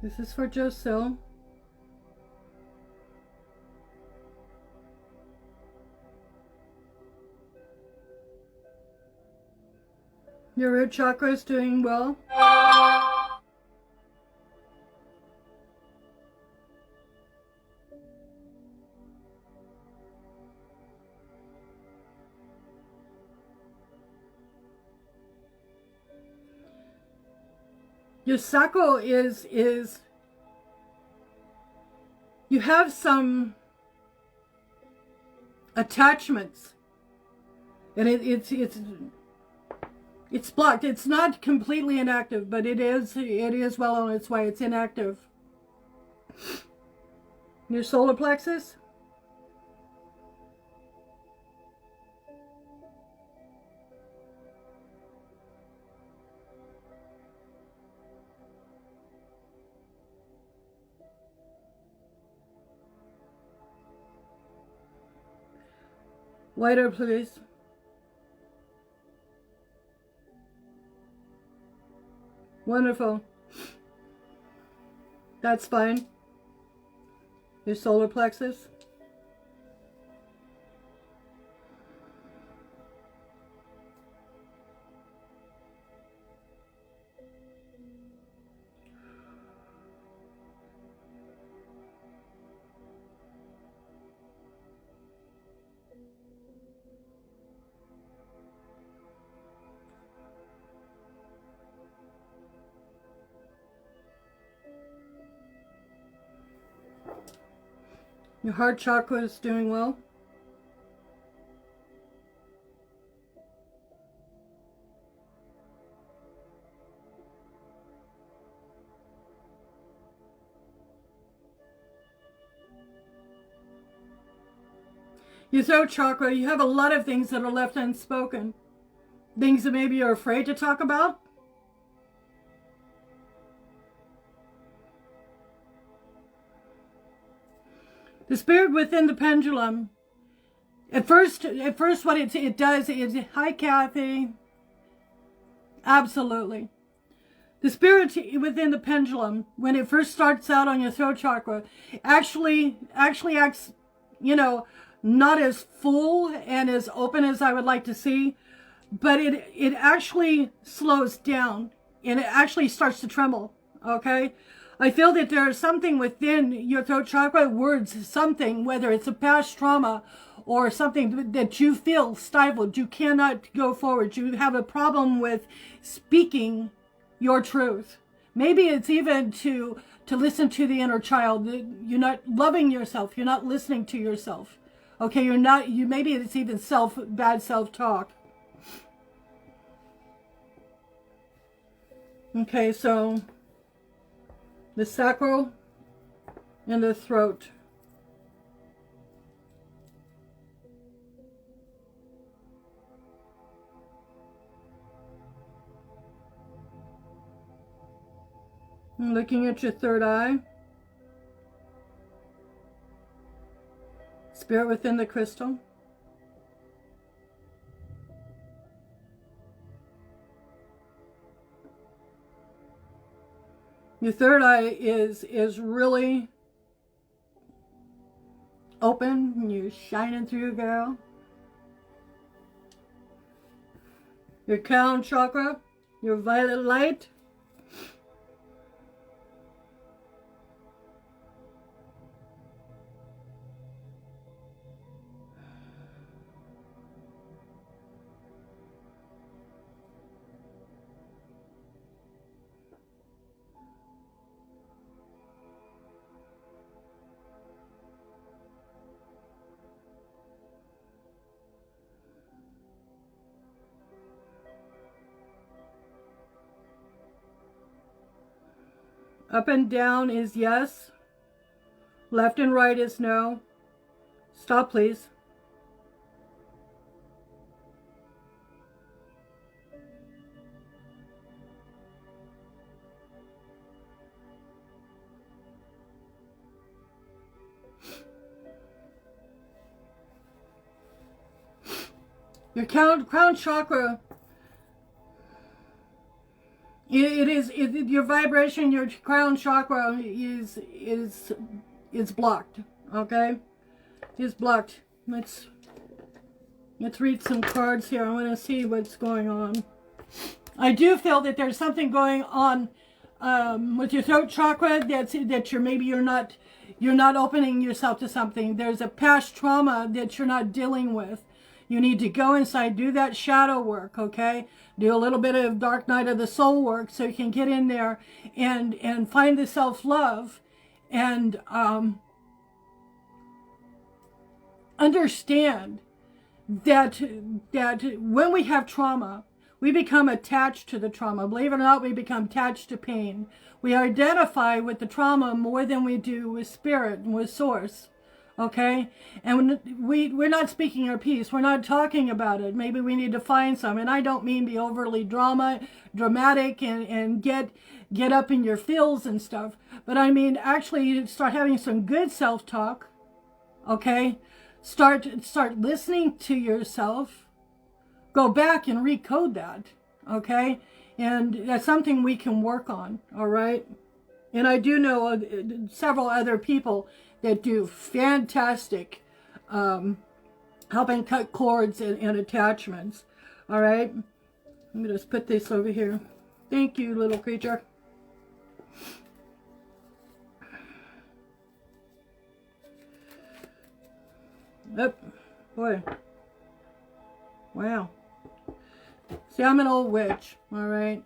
This is for Josil. Your root chakra is doing well. Your sacral is you have some attachments, and it's blocked. It's not completely inactive, but it is well on its way. It's inactive. Your solar plexus. Lighter, please. Wonderful. That's fine. Your solar plexus. Your heart chakra is doing well. Your throat chakra, you have a lot of things that are left unspoken. Things that maybe you're afraid to talk about. The spirit within the pendulum. At first what it does is, hi Kathy. Absolutely. The spirit within the pendulum, when it first starts out on your throat chakra, actually acts, you know, not as full and as open as I would like to see, but it actually slows down and it actually starts to tremble. Okay, I feel that there is something within your throat chakra, words, something, whether it's a past trauma or something that you feel stifled. You cannot go forward. You have a problem with speaking your truth. Maybe it's even to listen to the inner child. You're not loving yourself. You're not listening to yourself. Okay, maybe it's even bad self-talk. Okay, so the sacral and the throat. I'm looking at your third eye. Spirit within the crystal. Your third eye is really open and you're shining through, girl. Your crown chakra, your violet light. Up and down is yes. Left and right is no. Stop, please. Your crown chakra, your vibration, your crown chakra is blocked. Okay, is blocked. Let's read some cards here. I want to see what's going on. I do feel that there's something going on with your throat chakra that you're not opening yourself to something. There's a past trauma that you're not dealing with. You need to go inside, do that shadow work, okay? Do a little bit of dark night of the soul work so you can get in there and find the self-love and understand that when we have trauma, we become attached to the trauma. Believe it or not, we become attached to pain. We identify with the trauma more than we do with spirit and with source. Okay? And we're not speaking our piece. We're not talking about it. Maybe we need to find some. And I don't mean be overly dramatic and get up in your feels and stuff. But I mean actually start having some good self-talk. Okay? Start listening to yourself. Go back and recode that. Okay? And that's something we can work on. All right? And I do know several other people that do fantastic helping cut cords and attachments. All right. I'm going to just put this over here. Thank you, little creature. Oh, boy. Wow. See, I'm an old witch. All right.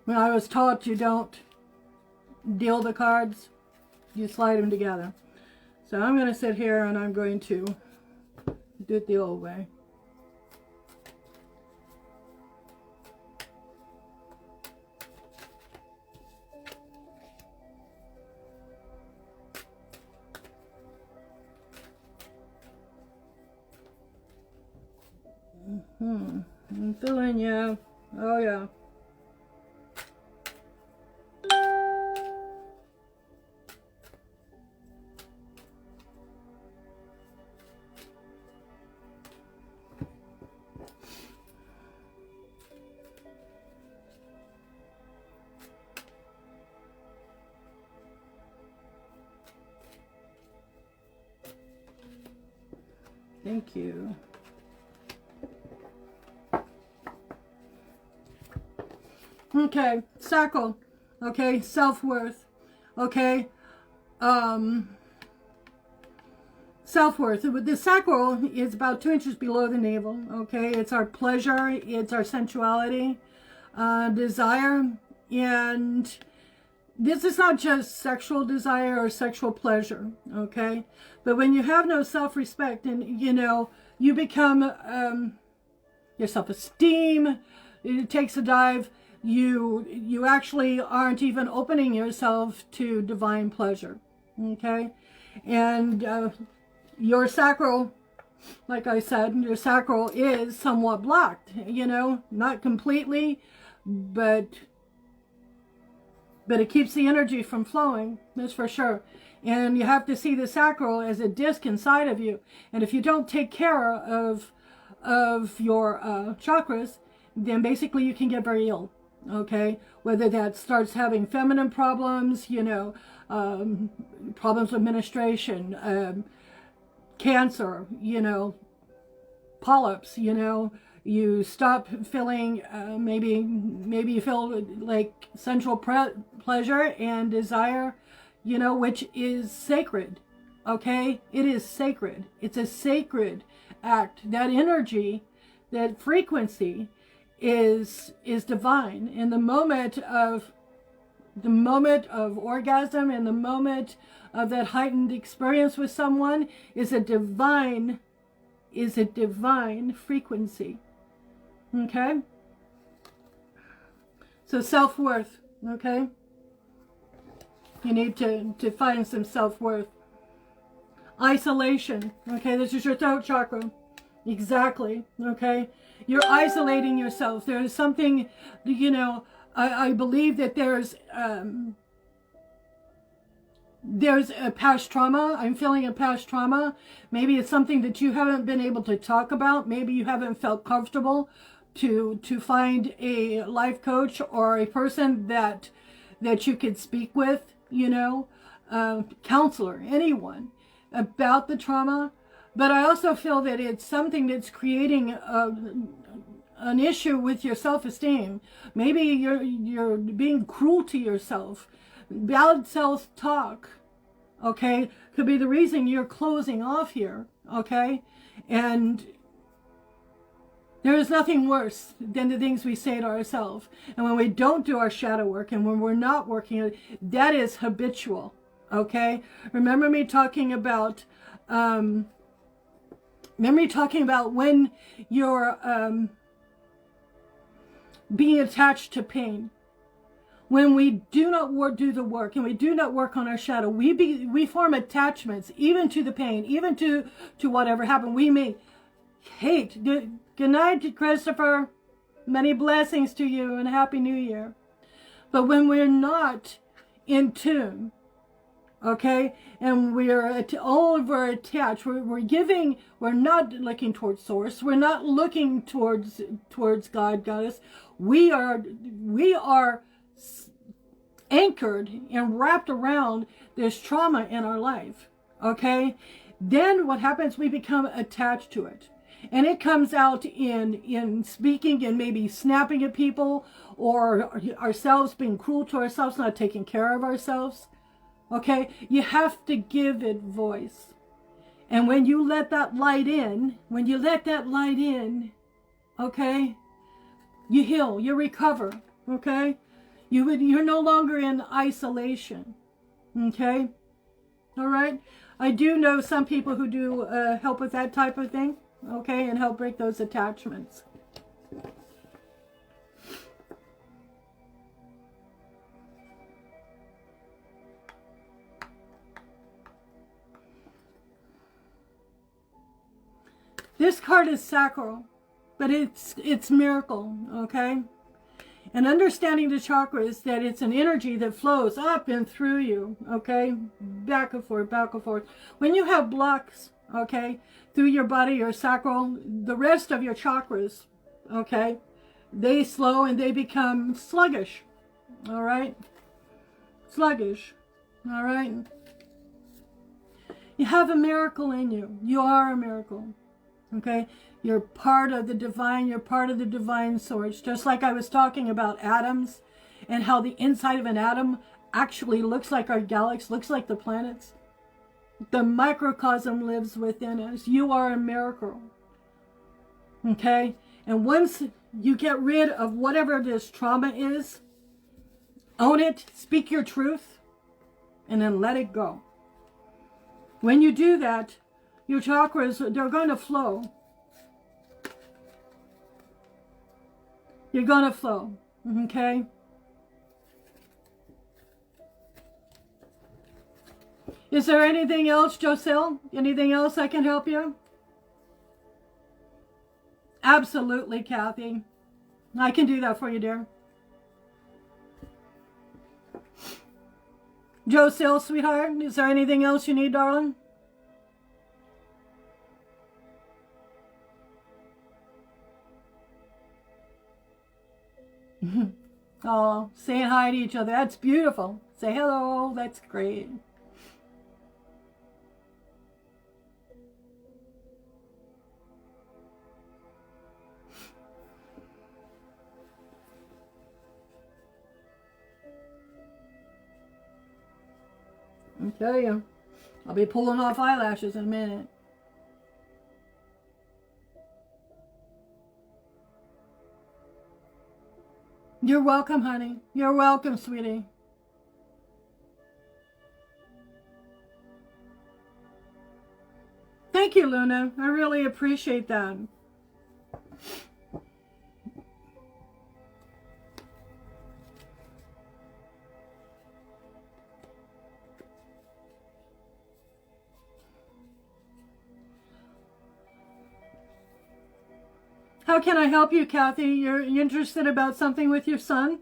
When I was taught you don't deal the cards, you slide them together. So I'm going to sit here and I'm going to do it the old way. I'm feeling you. Oh yeah. Thank you. Okay, sacral. Okay, self-worth. Okay, self-worth. The sacral is about 2 inches below the navel. Okay, it's our pleasure, it's our sensuality, desire, and this is not just sexual desire or sexual pleasure. Okay, but when you have no self-respect, and you become your self-esteem, it takes a dive. You actually aren't even opening yourself to divine pleasure. Okay, and your sacral, like I said, your sacral is somewhat blocked, not completely, but it keeps the energy from flowing, that's for sure. And you have to see the sacral as a disc inside of you. And if you don't take care of your chakras, then basically you can get very ill. Okay, whether that starts having feminine problems, problems with menstruation, cancer, polyps, you stop feeling, maybe you feel like sensual pleasure and desire, which is sacred. Okay, it is sacred. It's a sacred act. That energy, that frequency is divine. And the moment of orgasm and the moment of that heightened experience with someone is a divine frequency. Okay, so self-worth. Okay, you need to find some self-worth. Isolation. Okay, this is your throat chakra. Exactly. Okay, you're isolating yourself. There's something, I believe that there's a past trauma. I'm feeling a past trauma. Maybe it's something that you haven't been able to talk about. Maybe you haven't felt comfortable to find a life coach or a person that you could speak with, counselor, anyone about the trauma. But I also feel that it's something that's creating an issue with your self-esteem. Maybe you're being cruel to yourself. Bad self-talk, okay, could be the reason you're closing off here, okay? And there is nothing worse than the things we say to ourselves. And when we don't do our shadow work and when we're not working, that is habitual, okay? Remember me talking about when you're being attached to pain. When we do not do the work and we do not work on our shadow, we form attachments, even to the pain, even to whatever happened. We may hate. Good night, Christopher. Many blessings to you and Happy New Year. But when we're not in tune, okay, and we're over attached, we're not looking towards source, we're not looking towards God, Goddess. We are anchored and wrapped around this trauma in our life, okay? Then what happens, we become attached to it. And it comes out in speaking and maybe snapping at people, or ourselves being cruel to ourselves, not taking care of ourselves, okay? You have to give it voice. And when you let that light in, okay, you heal, you recover, okay? You're no longer in isolation, okay? All right? I do know some people who do help with that type of thing, okay, and help break those attachments. This card is sacral, but it's miracle, okay? And understanding the chakras, that it's an energy that flows up and through you, okay? Back and forth, back and forth. When you have blocks, okay, through your body, your sacral, the rest of your chakras, okay, they slow and they become sluggish, all right? Sluggish, all right? You have a miracle in you. You are a miracle. Okay? You're part of the divine. You're part of the divine source. Just like I was talking about atoms and how the inside of an atom actually looks like our galaxy, looks like the planets. The microcosm lives within us. You are a miracle. Okay? And once you get rid of whatever this trauma is, own it, speak your truth, and then let it go. When you do that, your chakras, they're going to flow. You're going to flow. Okay? Is there anything else, Joselle? Anything else I can help you? Absolutely, Kathy. I can do that for you, dear. Joselle, sweetheart, is there anything else you need, darling? Oh, saying hi to each other. That's beautiful. Say hello. That's great. I tell you, I'll be pulling off eyelashes in a minute. You're welcome, honey. You're welcome, sweetie. Thank you, Luna. I really appreciate that. How can I help you, Kathy? You're interested about something with your son?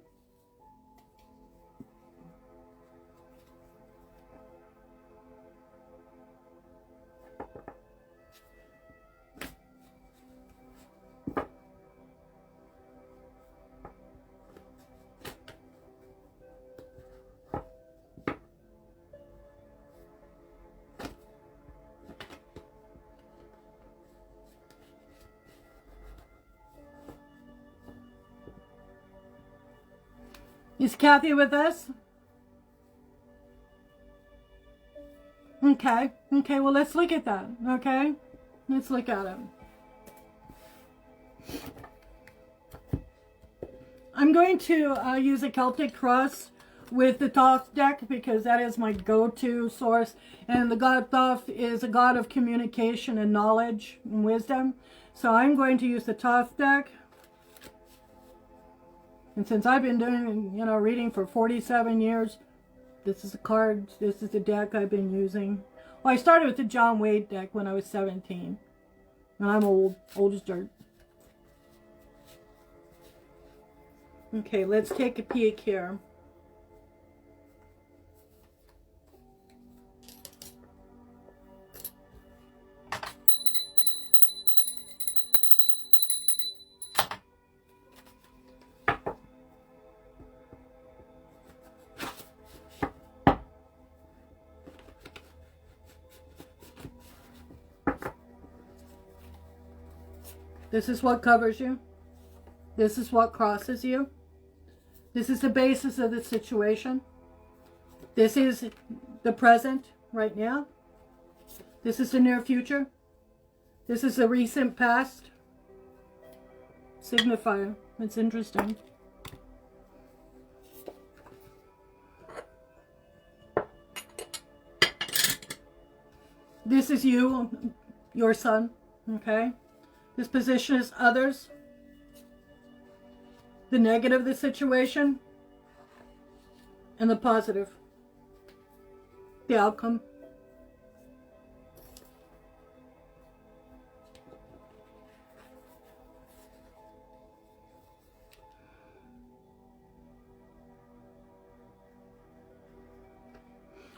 Is Kathy with us? Okay. Okay, well, let's look at that. Okay? Let's look at it. I'm going to use a Celtic cross with the Thoth deck because that is my go-to source. And the god Thoth is a god of communication and knowledge and wisdom. So I'm going to use the Thoth deck. And since I've been doing, reading for 47 years, this is a card, this is the deck I've been using. Well, I started with the John Wade deck when I was 17. And I'm old as dirt. Okay, let's take a peek here. This is what covers you. This is what crosses you. This is the basis of the situation. This is the present right now. This is the near future. This is the recent past. Signifier. It's interesting. This is you, your son, okay? This position is others. The negative of the situation. And the positive. The outcome.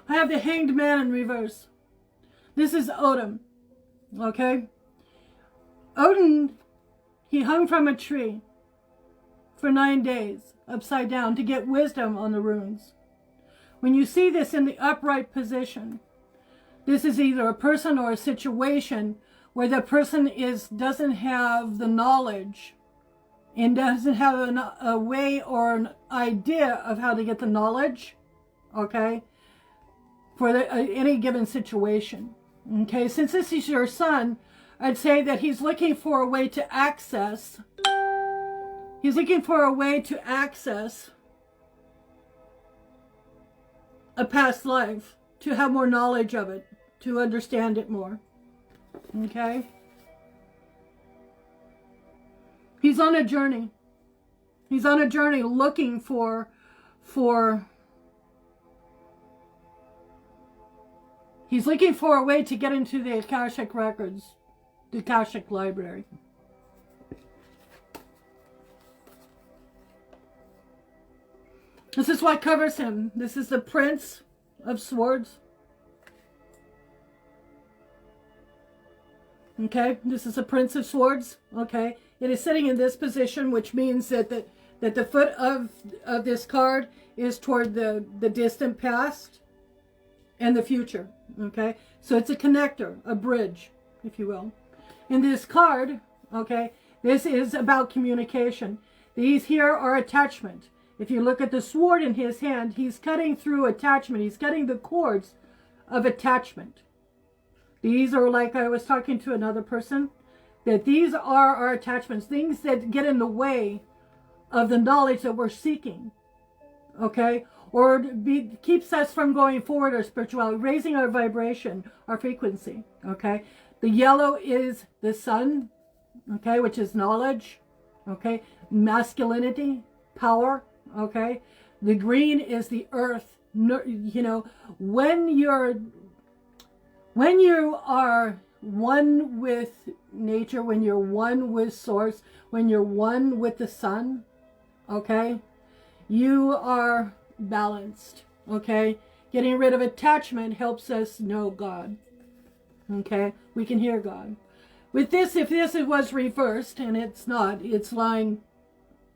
I have the Hanged Man in reverse. This is Odin. Okay? Odin, he hung from a tree for 9 days, upside down, to get wisdom on the runes. When you see this in the upright position, this is either a person or a situation where the person doesn't have the knowledge and doesn't have a way or an idea of how to get the knowledge, okay, for any given situation. Okay, since this is your son, I'd say that he's looking for a way to access. He's looking for a way to access a past life, to have more knowledge of it, to understand it more. Okay? He's on a journey. He's on a journey looking for he's looking for a way to get into the Akashic records, the Akashic library. This is what covers him. This is the Prince of Swords. Okay, this is the Prince of Swords. Okay, it is sitting in this position, which means that the foot of this card is toward the distant past and the future. Okay, so it's a connector, a bridge, if you will. In this card, okay, this is about communication. These here are attachment. If you look at the sword in his hand, he's cutting through attachment. He's cutting the cords of attachment. These are, like I was talking to another person, that these are our attachments, things that get in the way of the knowledge that we're seeking, okay? Or keeps us from going forward our spirituality, raising our vibration, our frequency, okay? The yellow is the sun, okay, which is knowledge, okay? Masculinity, power, okay? The green is the earth. You know, when you are one with nature, when you're one with source, when you're one with the sun, okay, you are balanced, okay? Getting rid of attachment helps us know God, okay? We can hear God. With this, if this was reversed, and it's not, it's lying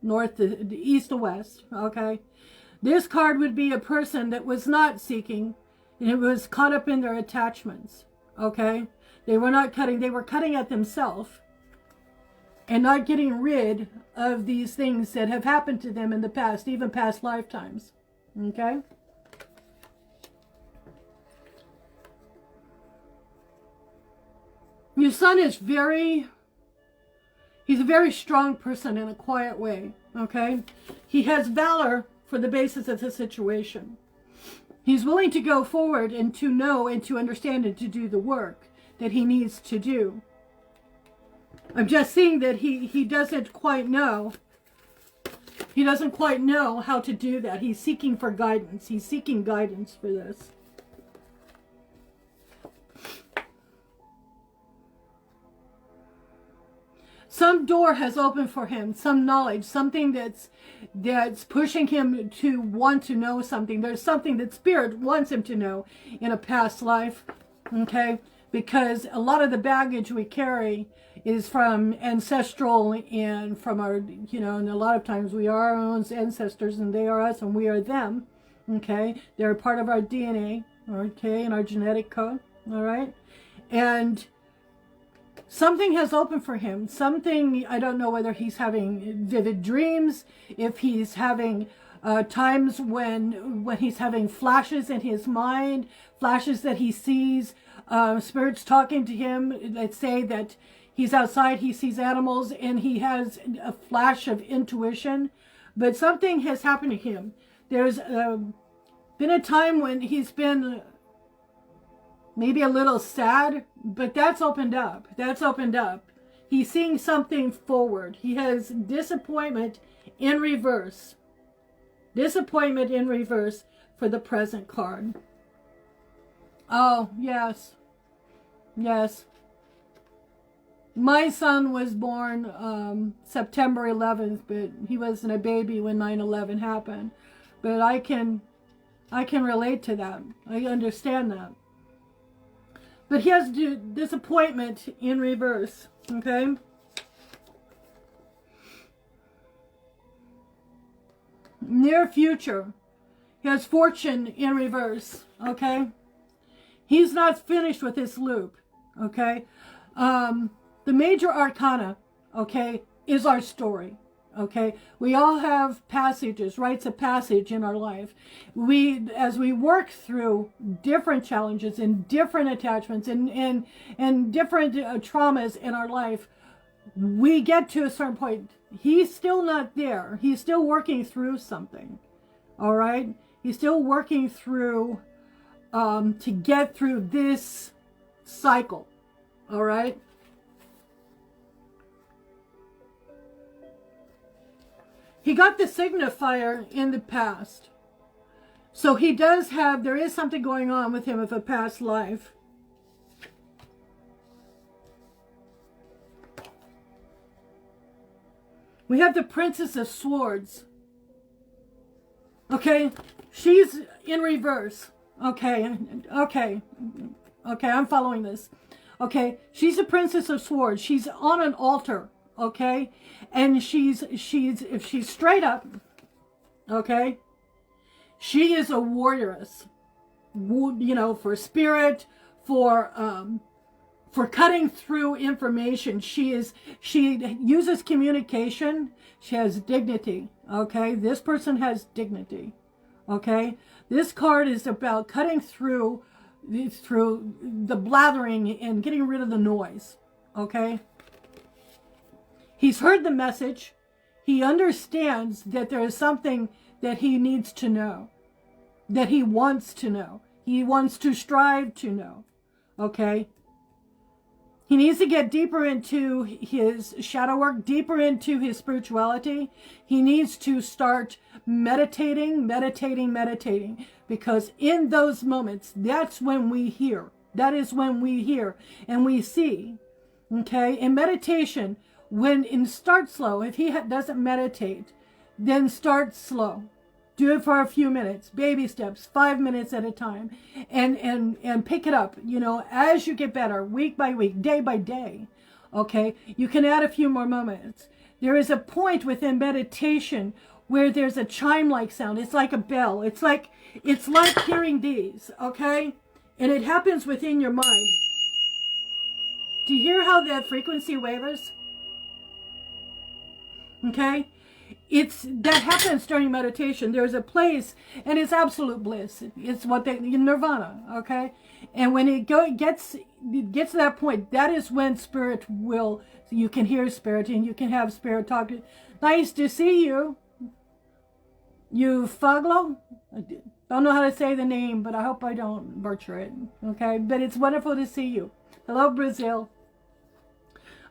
north to east to west, okay? This card would be a person that was not seeking, and it was caught up in their attachments, okay? They were not cutting, they were cutting at themselves and not getting rid of these things that have happened to them in the past, even past lifetimes, okay? Your son is he's a very strong person in a quiet way, okay? He has valor for the basis of the situation. He's willing to go forward and to know and to understand and to do the work that he needs to do. I'm just seeing that he doesn't quite know. He doesn't quite know how to do that. He's seeking for guidance. He's seeking guidance for this. Some door has opened for him, some knowledge, something that's pushing him to want to know something. There's something that Spirit wants him to know in a past life, okay? Because a lot of the baggage we carry is from ancestral and from our, you know, and a lot of times we are our own ancestors and they are us and we are them, okay? They're part of our DNA, okay, and our genetic code, all right? And something has opened for him. Something, I don't know whether he's having vivid dreams, if he's having times when he's having flashes in his mind, flashes that he sees, spirits talking to him. Let's say that he's outside, he sees animals, and he has a flash of intuition. But something has happened to him. There's been a time when he's been maybe a little sad, but that's opened up. That's opened up. He's seeing something forward. He has disappointment in reverse. Disappointment in reverse for the present card. Oh, yes. Yes. My son was born September 11th, but he wasn't a baby when 9/11 happened. But I can relate to that. I understand that. But he has disappointment in reverse, okay? Near future, he has fortune in reverse, okay? He's not finished with this loop, okay? The major arcana, okay, is our story. Okay, we all have passages, rites of passage in our life. As we work through different challenges and different attachments and different traumas in our life, we get to a certain point. He's still not there. He's still working through something. All right, he's still working through to get through this cycle. All right. He got the signifier in the past. So he does have, there is something going on with him of a past life. We have the Princess of Swords. Okay, she's in reverse. Okay, I'm following this. Okay, she's a Princess of Swords. She's on an altar. Okay, and she's if she's straight up, okay, she is a warrioress, you know, for spirit, for cutting through information. She uses communication. She has dignity. Okay, this person has dignity. Okay, this card is about cutting through the blathering and getting rid of the noise. Okay. He's heard the message. He understands that there is something that he needs to know, that he wants to know. He wants to strive to know. Okay? He needs to get deeper into his shadow work, deeper into his spirituality. He needs to start meditating. Because in those moments, that's when we hear. That is when we hear and we see. Okay? In meditation, start slow. If he doesn't meditate, then start slow. Do it for a few minutes, baby steps, 5 minutes at a time, and pick it up. You know, as you get better, week by week, day by day. Okay, you can add a few more moments. There is a point within meditation where there's a chime-like sound. It's like a bell. It's like hearing these. Okay, and it happens within your mind. Do you hear how that frequency wavers? Okay, that happens during meditation. There's a place, and it's absolute bliss. It's what nirvana. Okay, and when it gets to that point, that is when you can hear spirit, and you can have spirit talk. Nice to see you. You Faglo. I don't know how to say the name, but I hope I don't butcher it. Okay, but it's wonderful to see you. Hello, Brazil.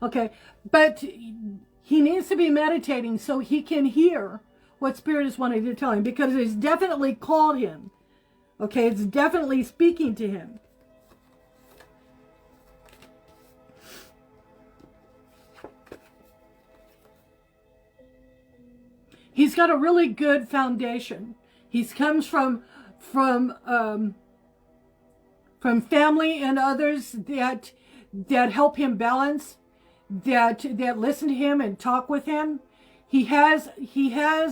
Okay, but he needs to be meditating so he can hear what Spirit is wanting to tell him, because it's definitely called him. Okay, it's definitely speaking to him. He's got a really good foundation. He comes from family and others that help him balance, that listen to him and talk with him. He has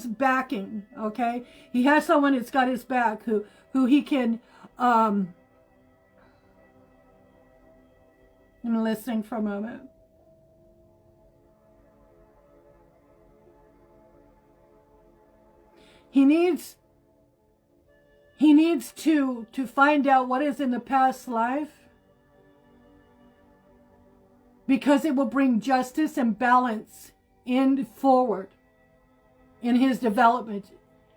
backing. Okay, he has someone that's got his back who he can. I'm listening for a moment. He needs to find out what is in the past life, because it will bring justice and balance forward in his development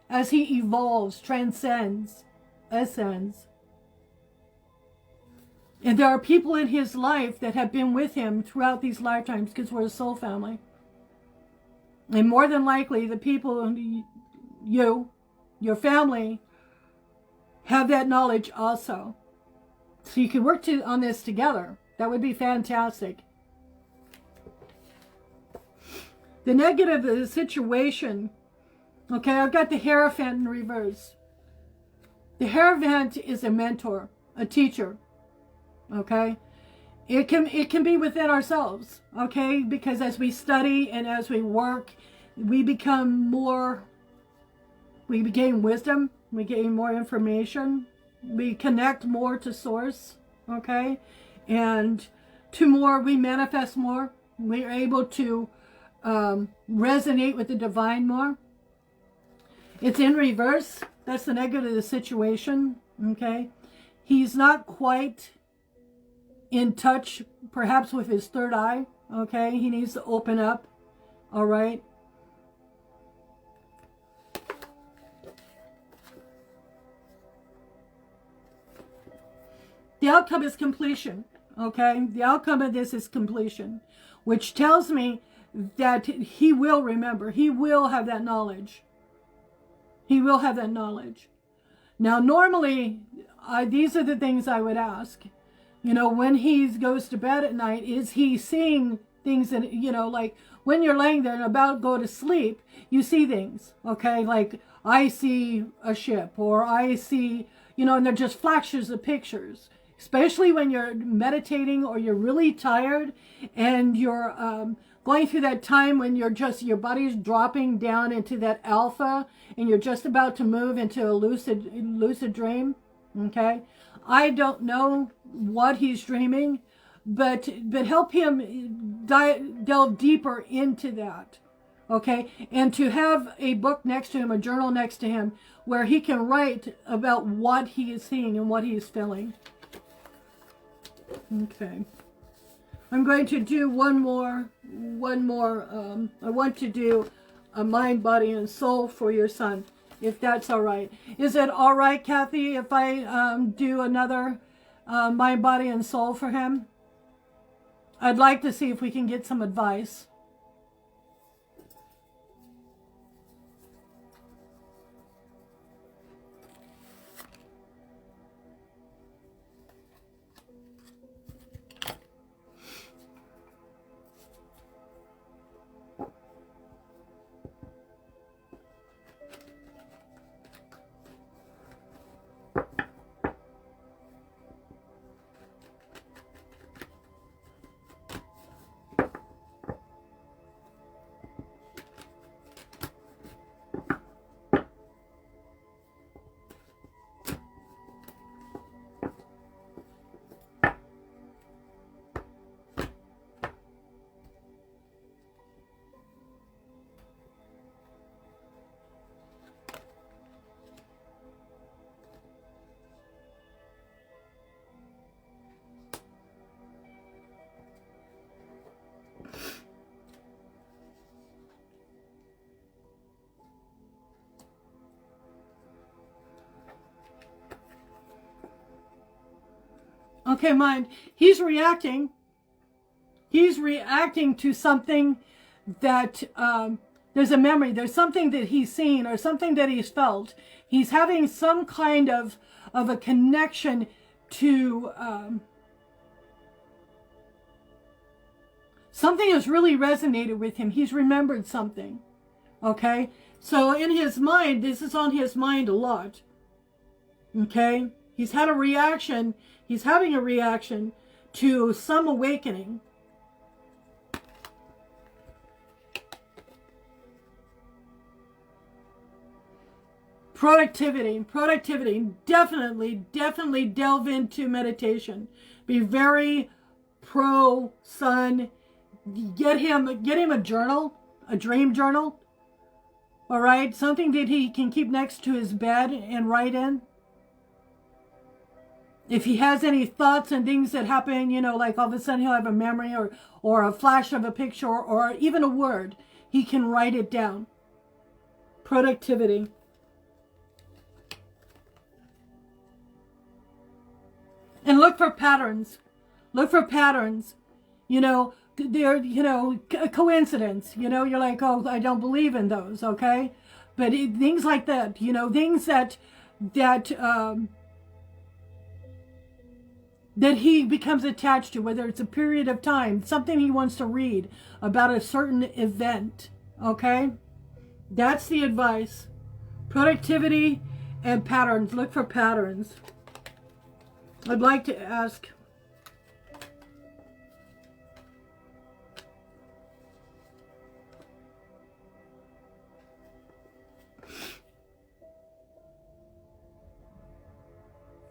as he evolves, transcends, ascends. And there are people in his life that have been with him throughout these lifetimes, because we're a soul family. And more than likely, the people, your family, have that knowledge also. So you can work on this together. That would be fantastic. The negative of the situation. Okay, I've got the Hierophant in reverse. The Hierophant is a mentor, a teacher. Okay, it can be within ourselves. Okay, because as we study and as we work, we gain wisdom, we gain more information, we connect more to source. Okay, and to more, we manifest more. We're able to resonate with the divine more. It's in reverse. That's the negative of the situation. Okay. He's not quite in touch, perhaps, with his third eye. Okay. He needs to open up. All right. The outcome is completion. Okay. The outcome of this is completion, which tells me that he will remember. He will have that knowledge. He will have that knowledge. Now, normally, these are the things I would ask. You know, when he goes to bed at night, is he seeing things that, you know, like when you're laying there and about to go to sleep, you see things, okay? Like, I see a ship, or I see, you know, and they're just flashes of pictures. Especially when you're meditating or you're really tired and you're going through that time when you're just, your body's dropping down into that alpha and you're just about to move into a lucid dream. Okay. I don't know what he's dreaming, but help him delve deeper into that. Okay. And to have a book next to him, a journal next to him, where he can write about what he is seeing and what he is feeling. Okay. I'm going to do one more. I want to do a mind, body, and soul for your son, if that's all right. Is it all right, Kathy, if I do another mind, body, and soul for him? I'd like to see if we can get some advice. Okay, mind. He's reacting. He's reacting to something that there's a memory. There's something that he's seen or something that he's felt. He's having some kind of a connection to something has really resonated with him. He's remembered something. Okay? So in his mind, this is on his mind a lot. Okay? He's had a reaction. He's having a reaction to some awakening. Productivity. Definitely delve into meditation. Be very pro son. Get him a journal, a dream journal. All right, something that he can keep next to his bed and write in. If he has any thoughts and things that happen, you know, like all of a sudden he'll have a memory or a flash of a picture or even a word, he can write it down. Productivity. And look for patterns. Look for patterns. You know, they're, you know, a coincidence. You know, you're like, oh, I don't believe in those, okay? But things like that, you know, things that he becomes attached to, whether it's a period of time, something he wants to read about a certain event, okay? That's the advice. Productivity and patterns. Look for patterns. I'd like to ask,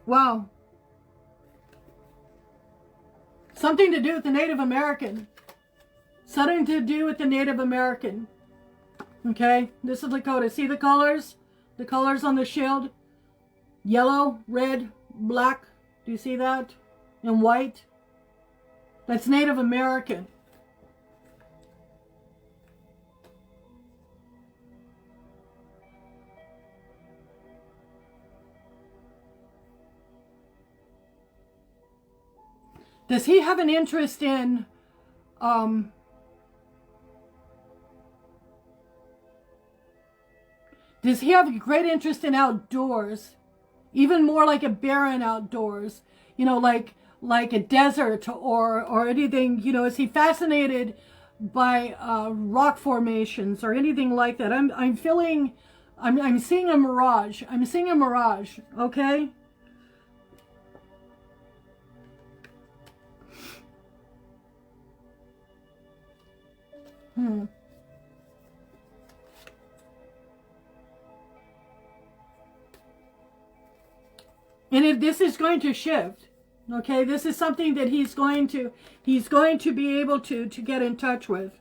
wow. Something to do with the Native American. Something to do with the Native American. Okay, this is Lakota. See the colors? The colors on the shield? Yellow, red, black. Do you see that? And white. That's Native American. Does he have an interest in does he have a great interest in outdoors? Even more like a barren outdoors, you know, like a desert or anything, you know, is he fascinated by rock formations or anything like that? I'm feeling, I'm seeing a mirage. I'm seeing a mirage, okay? And if this is going to shift, okay, this is something that he's going to be able to get in touch with.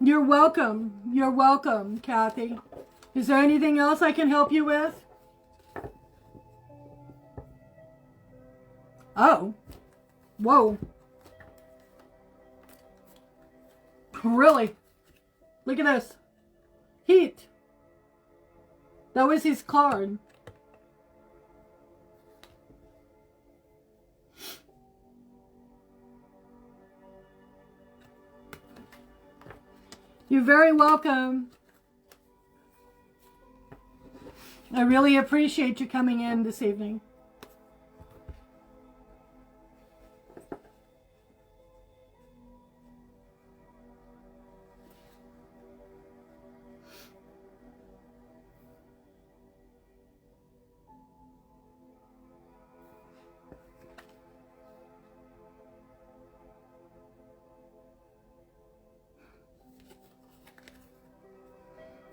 You're welcome. You're welcome, Kathy. Is there anything else I can help you with? Oh. Whoa. Really? Look at this. Heat. That was his card. You're very welcome. I really appreciate you coming in this evening.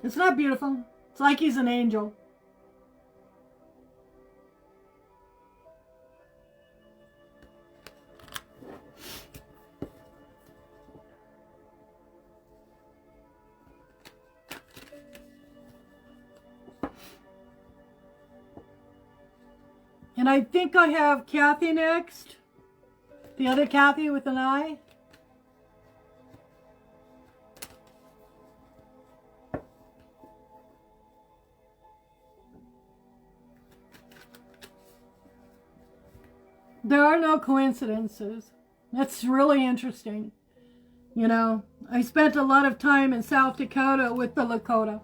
It's not beautiful. It's like he's an angel. And I think I have Kathy next. The other Kathy with an eye. There are no coincidences. That's really interesting. You know, I spent a lot of time in South Dakota with the Lakota.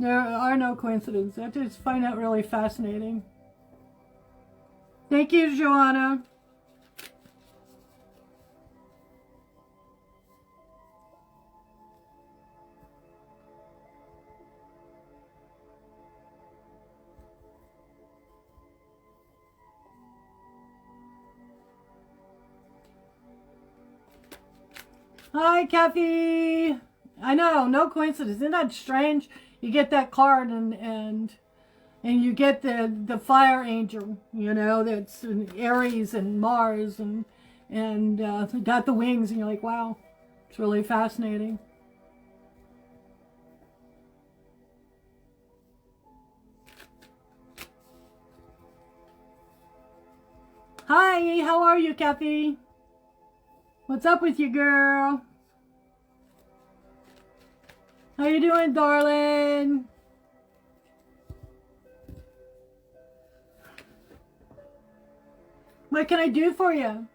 There are no coincidences. I just find that really fascinating. Thank you, Joanna. Hi, Kathy. I know, no coincidence. Isn't that strange? You get that card and you get the fire angel, you know, that's Aries and Mars and got the wings, and you're like, wow, it's really fascinating. Hi, how are you, Kathy? What's up with you, girl? How you doing, darling? What can I do for you?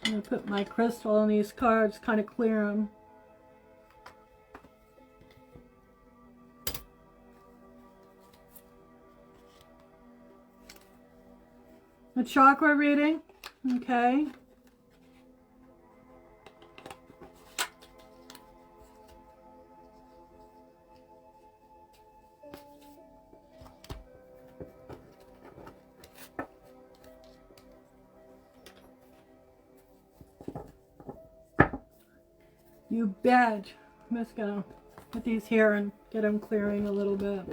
I'm going to put my crystal on these cards, kind of clear them. A chakra reading, okay. You bet. I'm just gonna put these here and get them clearing a little bit.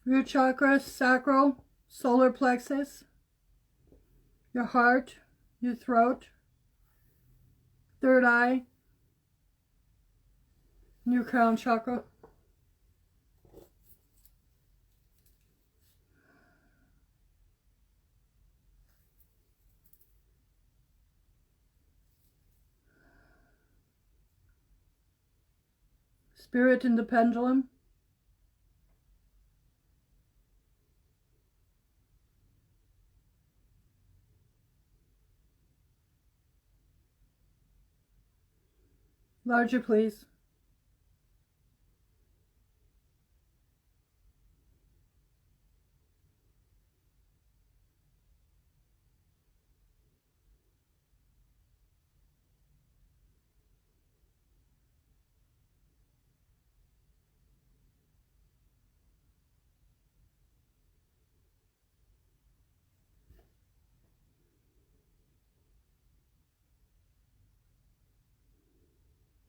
Root chakra, sacral, solar plexus, your heart, your throat, third eye, and your crown chakra. Spirit in the pendulum. Larger, please.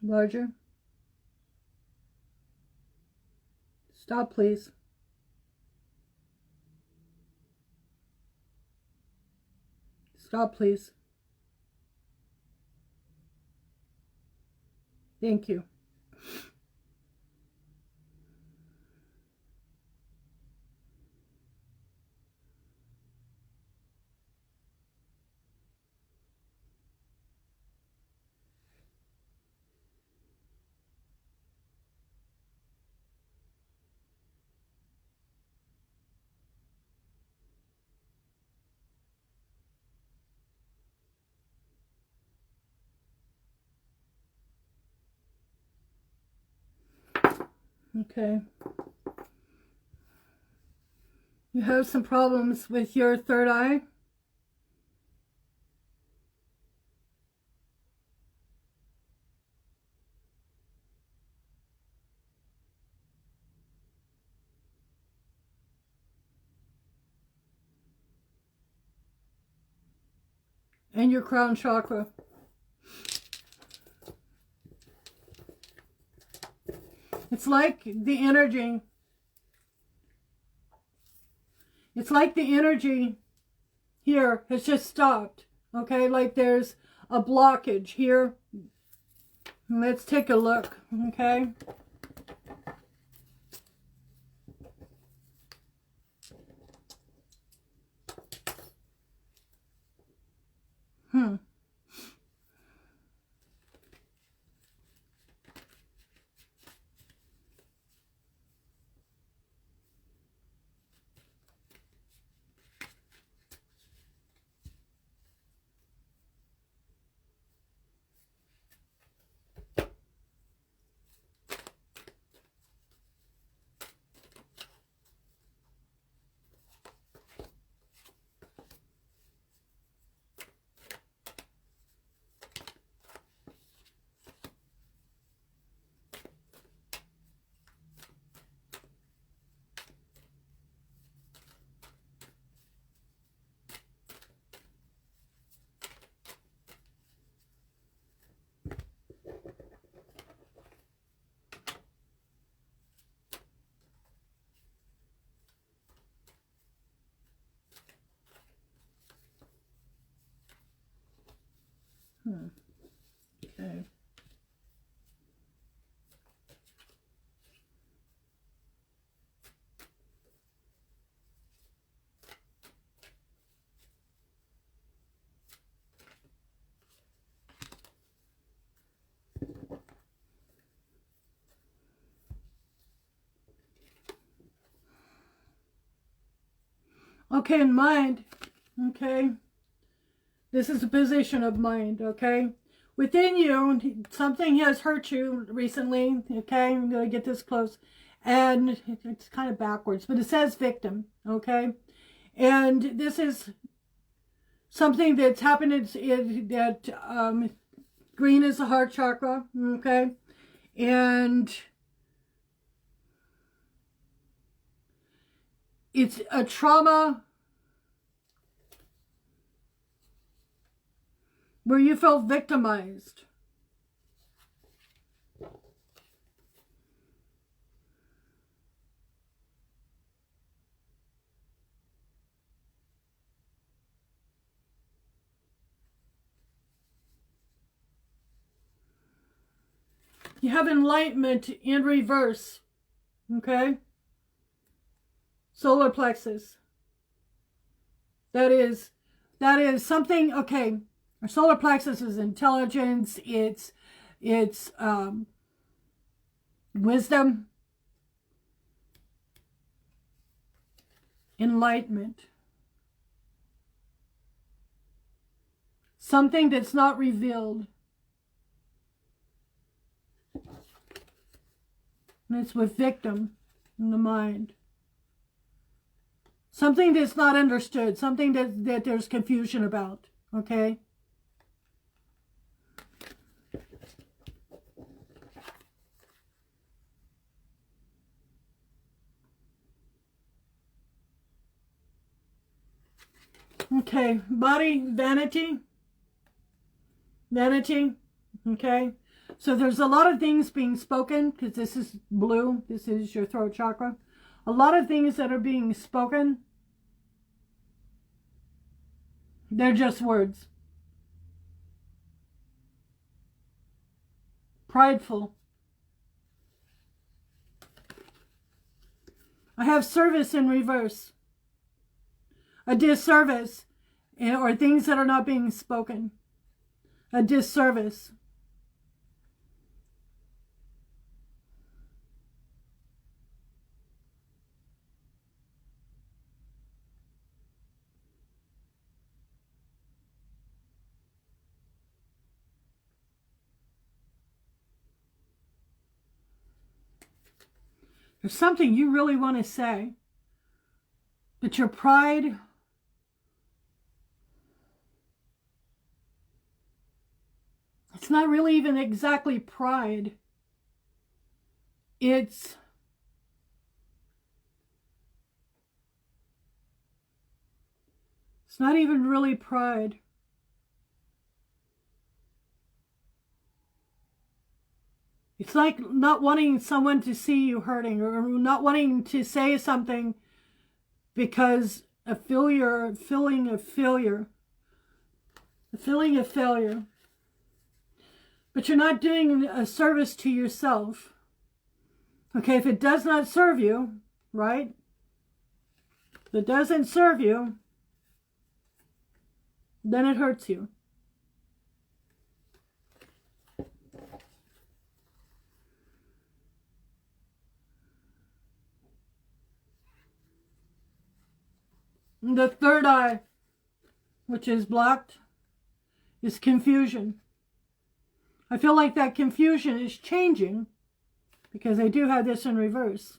Larger. Stop, please. Stop, please. Thank you. Okay. You have some problems with your third eye? And your crown chakra. It's like the energy. It's like the energy here has just stopped. Okay, like there's a blockage here. Let's take a look. Okay. Okay. Okay, in mind, Okay? This is a position of mind, okay? Within you, something has hurt you recently, okay? I'm going to get this close. And it's kind of backwards, but it says victim, okay? And this is something that's happened that green is the heart chakra, okay? And it's a trauma where you felt victimized. You have enlightenment in reverse, okay? Solar plexus. That is something, okay. Our solar plexus is intelligence, it's wisdom, enlightenment. Something that's not revealed. And it's with victim in the mind. Something that's not understood. Something that there's confusion about. Okay? Okay. Body, vanity. Vanity. Okay? So there's a lot of things being spoken, because this is blue. This is your throat chakra. A lot of things that are being spoken, they're just words. Prideful. I have service in reverse. A disservice, or things that are not being spoken. A disservice. There's something you really want to say, but your pride, it's not really even exactly pride. It's not even really pride. It's like not wanting someone to see you hurting, or not wanting to say something because a feeling of failure. But you're not doing a service to yourself. Okay, if it does not serve you, right? If it doesn't serve you, then it hurts you. The third eye, which is blocked, is confusion. I feel like that confusion is changing because I do have this in reverse.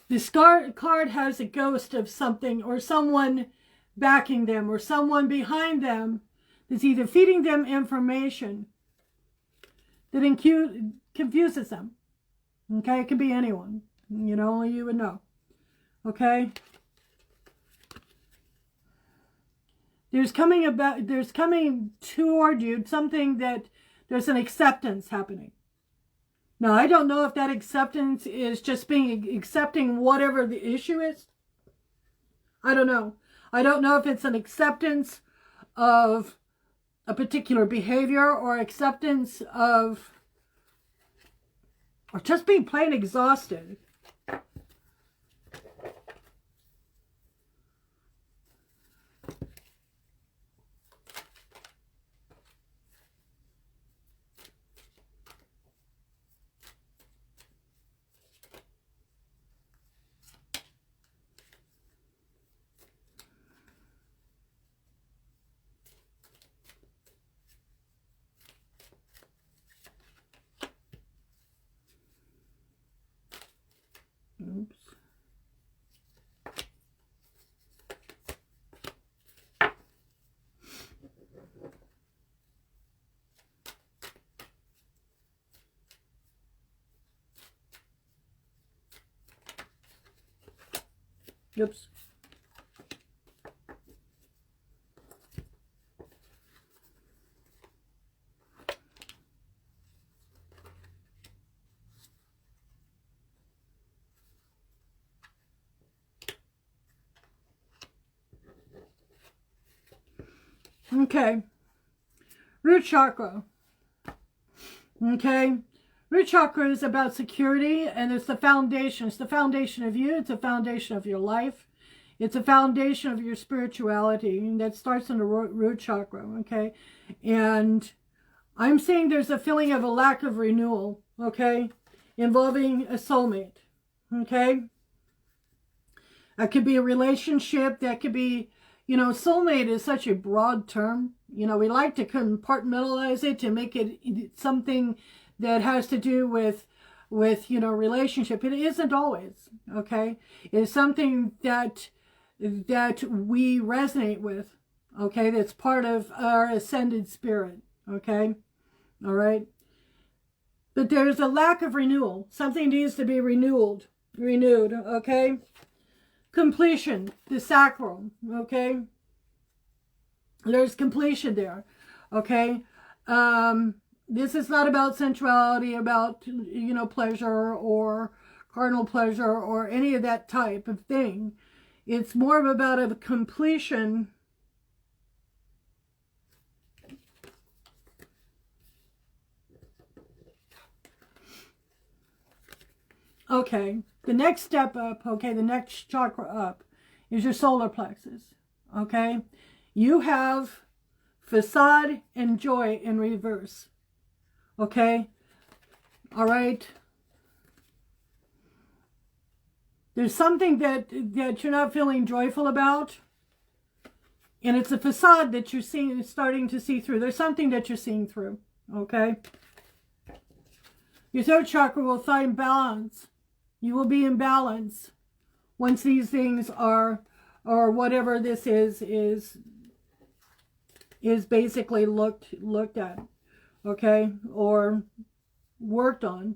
This card has a ghost of something or someone backing them or someone behind them that's either feeding them information that confuses them. Okay, it could be anyone. You know, only you would know. Okay? There's coming toward you something that there's an acceptance happening. Now, I don't know if that acceptance is just accepting whatever the issue is. I don't know. I don't know if it's an acceptance of a particular behavior or acceptance of, or just being plain exhausted. Oops. Okay. Root chakra. Okay. Root chakra is about security, and it's the foundation. It's the foundation of you. It's the foundation of your life. It's a foundation of your spirituality, and that starts in the root chakra, okay? And I'm seeing there's a feeling of a lack of renewal, okay? Involving a soulmate, okay? That could be a relationship. That could be, you know, soulmate is such a broad term. You know, we like to compartmentalize it to make it something that has to do with you know, relationship. It isn't always, okay? It's something that we resonate with, okay? That's part of our ascended spirit, okay? All right? But there's a lack of renewal. Something needs to be renewed, okay? Completion, the sacral, okay? There's completion there, okay? This is not about sensuality, about, you know, pleasure or carnal pleasure or any of that type of thing. It's more about a completion. Okay, the next step up, okay, the next chakra up is your solar plexus, okay? You have facade and joy in reverse, okay? All right? There's something that you're not feeling joyful about, and it's a facade that you're starting to see through. There's something that you're seeing through, okay? Your third chakra will find balance. You will be in balance once these things are, or whatever this is basically looked at, okay, or worked on.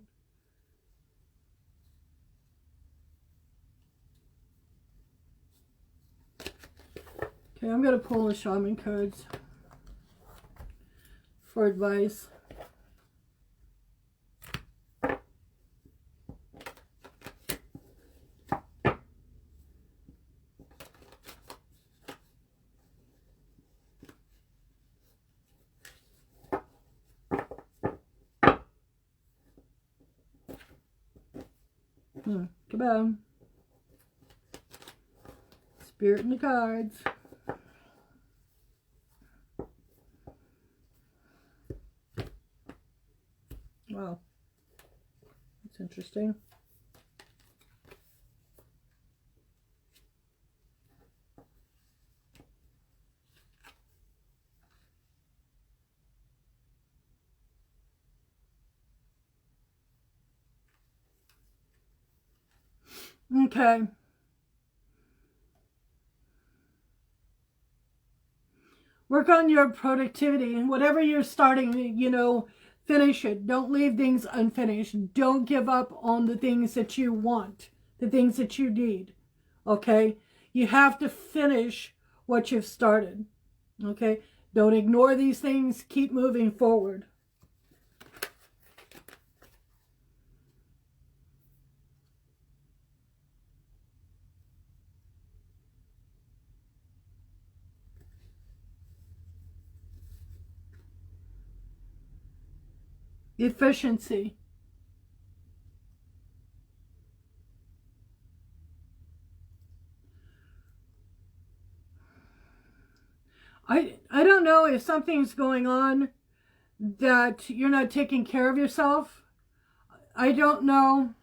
Okay, I'm going to pull the shaman cards for advice. Come on. Spirit in the cards. Wow. That's interesting. Okay. Work on your productivity, and whatever you're starting, you know, finish it. Don't leave things unfinished. Don't give up on the things that you want, the things that you need, okay? You have to finish what you've started, okay? Don't ignore these things. Keep moving forward. Efficiency. I don't know if something's going on that you're not taking care of yourself. I don't know.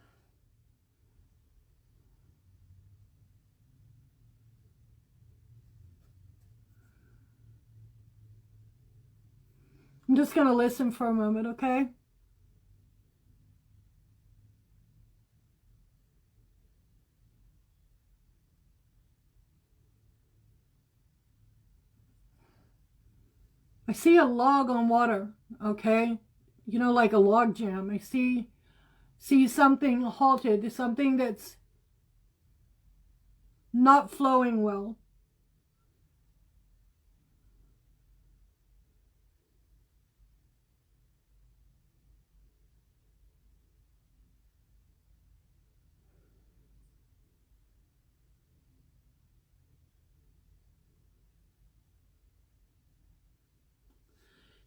I'm just going to listen for a moment, okay? I see a log on water, okay? You know, like a log jam. I see something halted, something that's not flowing well.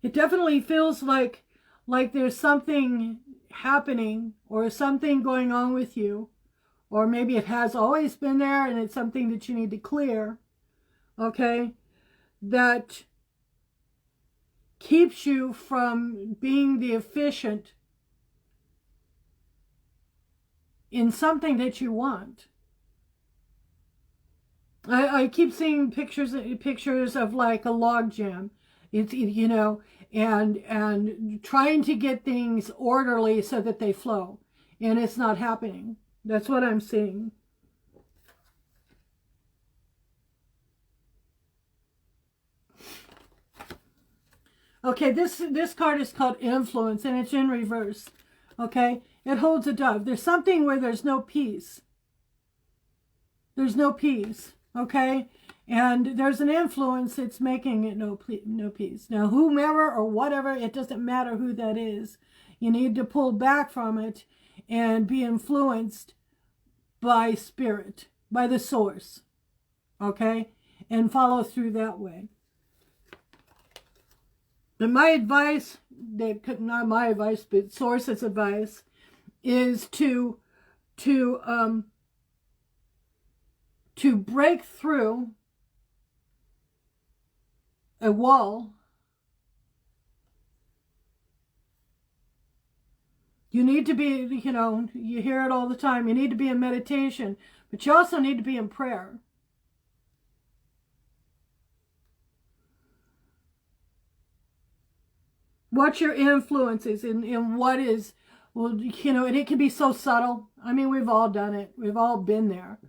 It definitely feels like there's something happening or something going on with you, or maybe it has always been there and it's something that you need to clear, okay, that keeps you from being the efficient in something that you want. I keep seeing pictures of like a log jam. It's, you know, and trying to get things orderly so that they flow, and it's not happening. That's what I'm seeing. Okay, this card is called Influence, and it's in reverse. Okay, it holds a dove. There's something where there's no peace. There's no peace. Okay, and there's an influence that's making it no peace. Now, whomever or whatever, it doesn't matter who that is. You need to pull back from it and be influenced by spirit, by the source. Okay, and follow through that way. And my advice, not my advice, but source's advice, is to break through a wall. You need to be, you know, you hear it all the time, you need to be in meditation, but you also need to be in prayer. What your influence is in what is, well, you know, and it can be so subtle. I mean, we've all done it. We've all been there.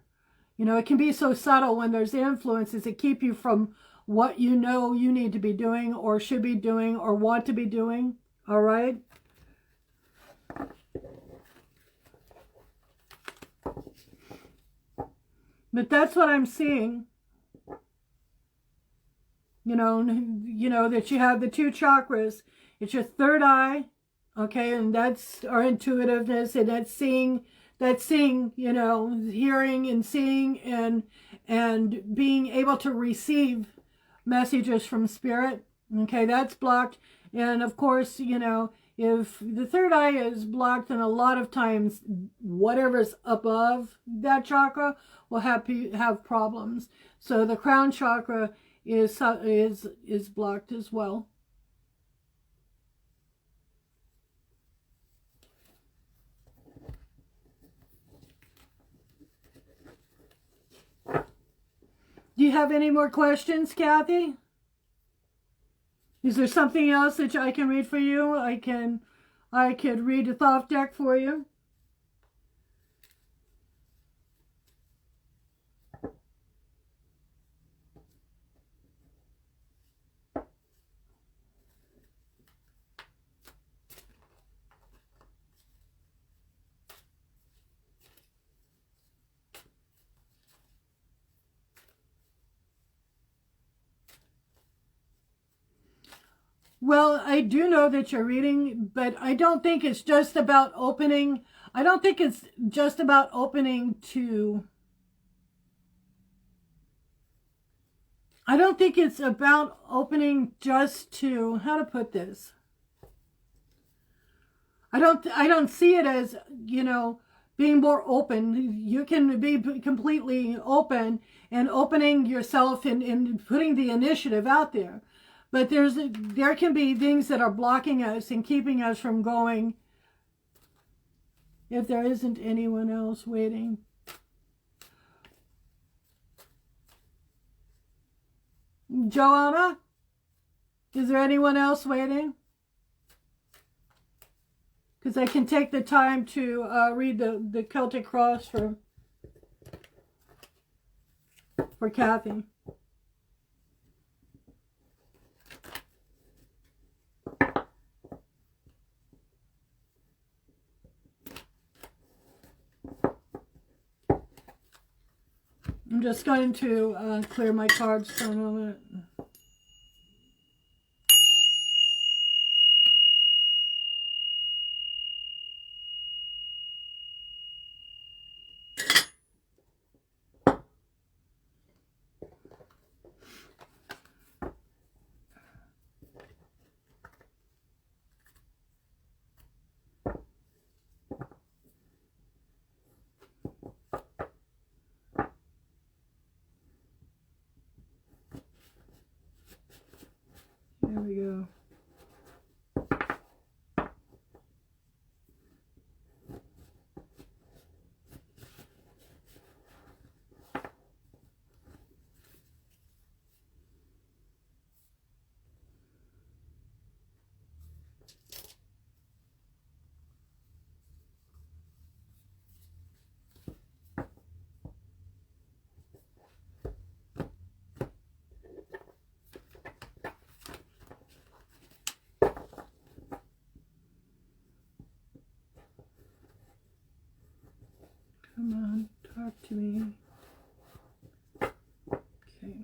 You know, it can be so subtle when there's influences that keep you from what you know you need to be doing or should be doing or want to be doing. All right? But that's what I'm seeing. You know that you have the two chakras. It's your third eye, okay, and that's our intuitiveness, and that's seeing, you know, hearing and seeing and being able to receive messages from spirit. Okay, that's blocked. And of course, you know, if the third eye is blocked, then a lot of times whatever's above that chakra will have problems. So the crown chakra is blocked as well. Do you have any more questions, Kathy? Is there something else that I can read for you? I could read a Thoth deck for you. Well, I do know that you're reading, but I don't think it's just about opening. I don't think it's just about opening to... I don't think it's about opening just to... How to put this? I don't see it as, you know, being more open. You can be completely open and opening yourself and putting the initiative out there. But there can be things that are blocking us and keeping us from going if there isn't anyone else waiting. Joanna, is there anyone else waiting? Because I can take the time to read the Celtic Cross for Kathy. I'm just going to clear my cards for a moment. There we go. Come on, talk to me. Okay.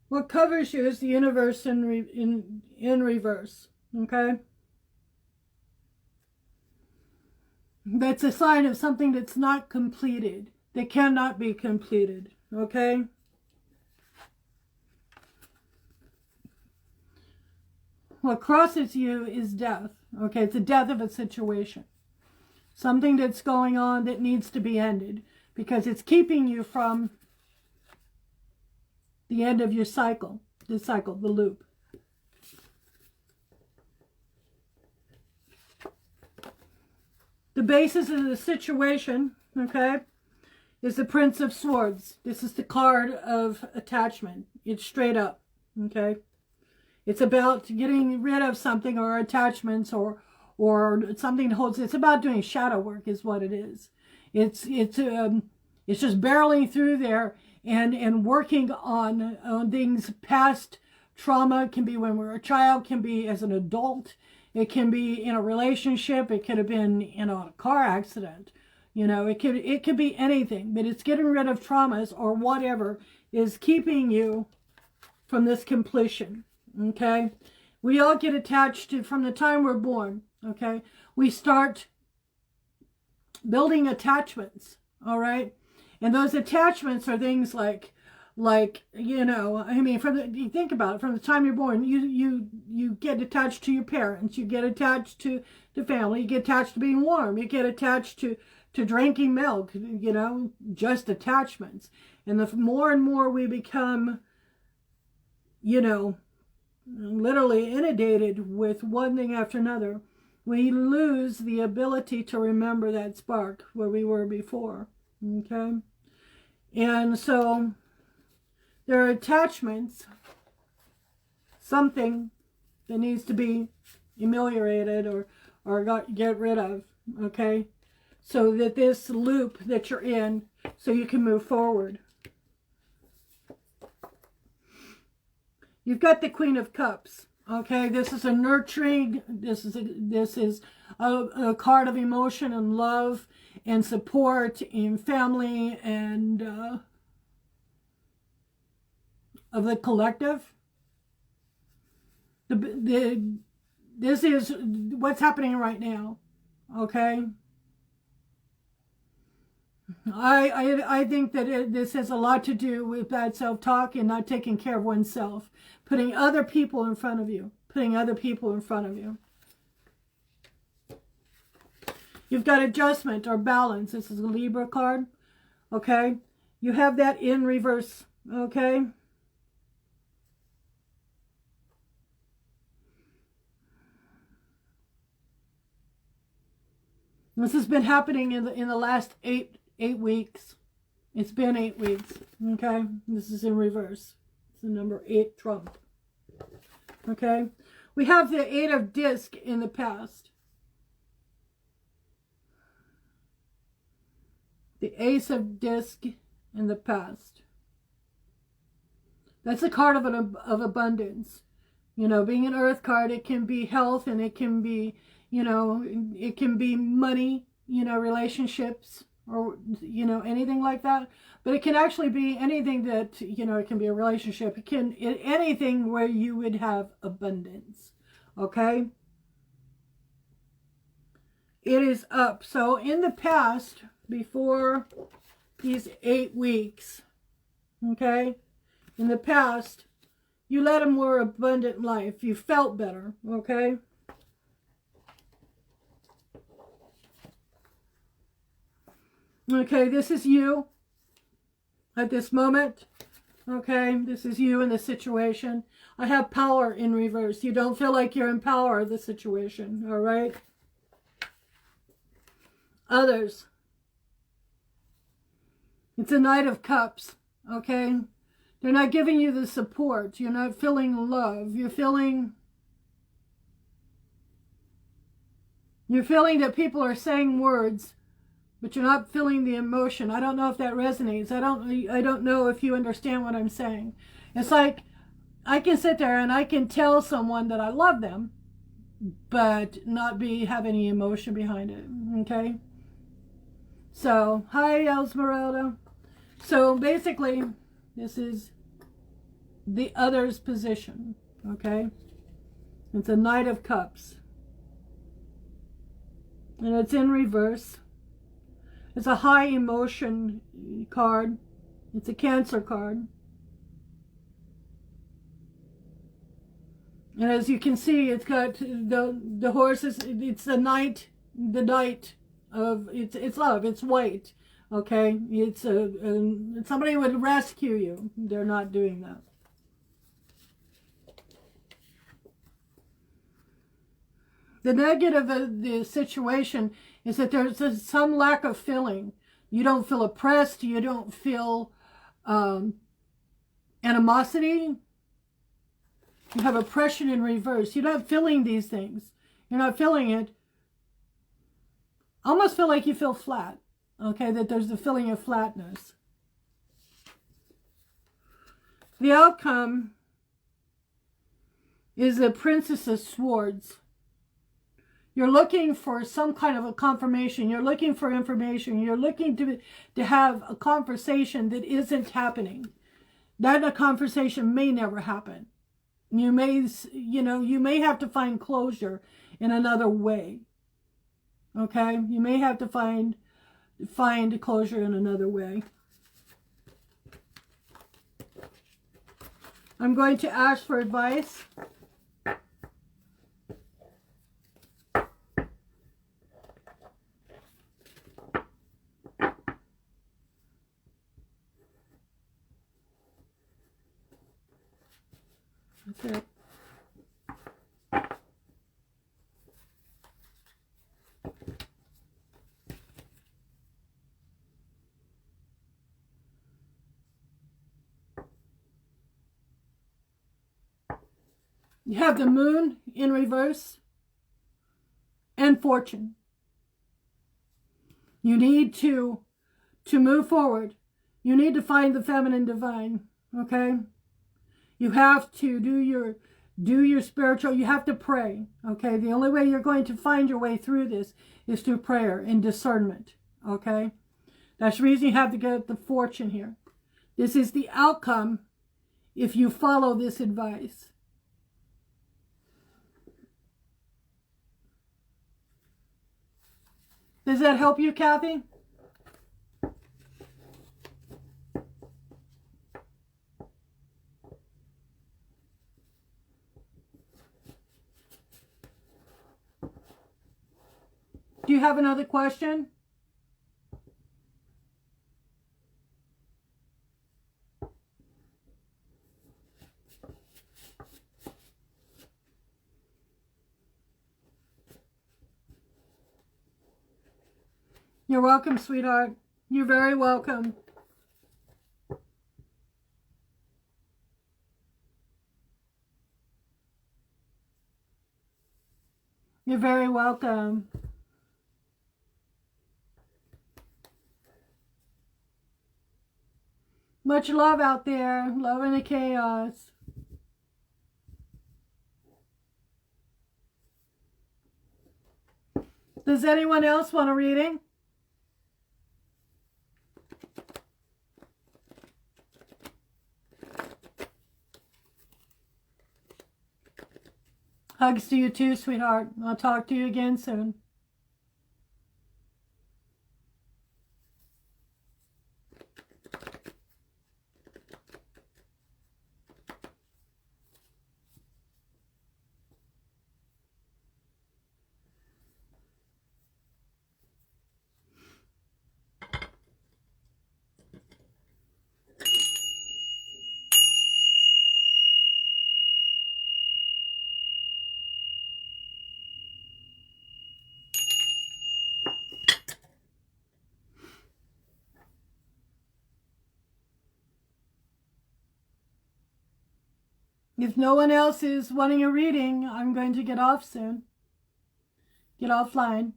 What covers you is the universe in reverse, okay? That's a sign of something that's not completed, that cannot be completed, okay? What crosses you is death, okay? It's the death of a situation. Something that's going on that needs to be ended because it's keeping you from the end of your cycle, the loop. The basis of the situation, okay, is the Prince of Swords. This is the card of attachment. It's straight up, okay? It's about getting rid of something or attachments or something that holds. It's about doing shadow work is what it is. It's just barreling through there and working on things past trauma. It can be when we're a child, can be as an adult, it can be in a relationship, it could have been in a car accident, you know, it could be anything, but it's getting rid of traumas or whatever is keeping you from this completion, okay? We all get attached to from the time we're born, okay? We start building attachments, all right? And those attachments are things like you know, I mean, you think about it, from the time you're born, you get attached to your parents, you get attached to the family, you get attached to being warm, you get attached to drinking milk, you know, just attachments. And the more and more we become, you know, literally inundated with one thing after another, we lose the ability to remember that spark where we were before, okay? And so there are attachments, something that needs to be ameliorated or get rid of, okay? So that this loop that you're in, so you can move forward. You've got the Queen of Cups, Okay, this is a nurturing, this is a card of emotion and love and support in family and of the collective. This is what's happening right now. Okay. I think that this has a lot to do with bad self-talk and not taking care of oneself. Putting other people in front of you. Putting other people in front of you. You've got adjustment or balance. This is a Libra card. Okay. You have that in reverse. Okay. This has been happening in the last eight weeks. It's been 8 weeks. Okay. This is in reverse. It's the number 8 trump. Okay. We have the 8 of disc in the past. The ace of disc in the past. That's a card of abundance. You know, being an earth card, it can be health and it can be, you know, it can be money, you know, relationships or, you know, anything like that. But it can actually be anything that, you know, it can be a relationship. It can, anything where you would have abundance. Okay. It is up. So in the past, before these 8 weeks, okay, in the past, you led a more abundant life. You felt better, okay? Okay, this is you at this moment. Okay, this is you in the situation. I have power in reverse. You don't feel like you're in power of the situation, all right? Others. It's a Knight of Cups, okay? They're not giving you the support. You're not feeling love. You're feeling that people are saying words, but you're not feeling the emotion. I don't know if that resonates. I don't know if you understand what I'm saying. It's like I can sit there and I can tell someone that I love them, but not have any emotion behind it, okay? So, hi, Esmeralda. So, basically, this is the other's position, okay? It's a Knight of Cups. And it's in reverse. It's a high emotion card. It's a Cancer card. And as you can see, it's got the horses. It's the knight of, it's love. It's white. Okay, it's somebody would rescue you. They're not doing that. The negative of the situation is that there's some lack of feeling. You don't feel oppressed. You don't feel animosity. You have oppression in reverse. You're not feeling these things. You're not feeling it. I almost feel like you feel flat. Okay, that there's a feeling of flatness. The outcome is the Princess of Swords. You're looking for some kind of a confirmation. You're looking for information. You're looking to have a conversation that isn't happening. That a conversation may never happen. You may have to find closure in another way. Okay? You may have to find closure in another way. I'm going to ask for advice. That's it. You have the Moon in reverse and Fortune. You need to move forward. You need to find the feminine divine, okay? You have to do do your spiritual, you have to pray, okay? The only way you're going to find your way through this is through prayer and discernment, okay? That's the reason you have to get the fortune here. This is the outcome if you follow this advice. Does that help you, Kathy? Do you have another question? You're welcome, sweetheart. You're very welcome. You're very welcome. Much love out there. Love in the chaos. Does anyone else want a reading? Hugs to you too, sweetheart. I'll talk to you again soon. If no one else is wanting a reading, I'm going to get off soon. Get offline.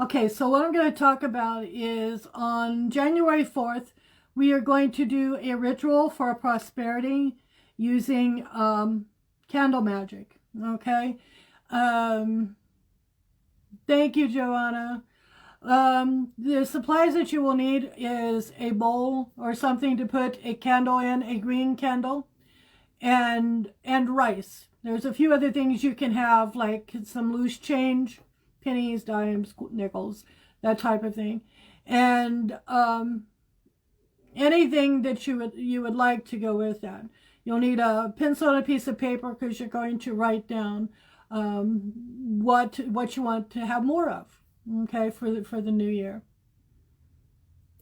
Okay, so what I'm going to talk about is on January 4th, we are going to do a ritual for prosperity using candle magic, okay? Thank you, Joanna. The supplies that you will need is a bowl or something to put a candle in, a green candle, and rice. There's a few other things you can have, like some loose change, pennies, dimes, nickels, that type of thing, and anything that you would like to go with that. You'll need a pencil and a piece of paper because you're going to write down what you want to have more of, okay, for the new year.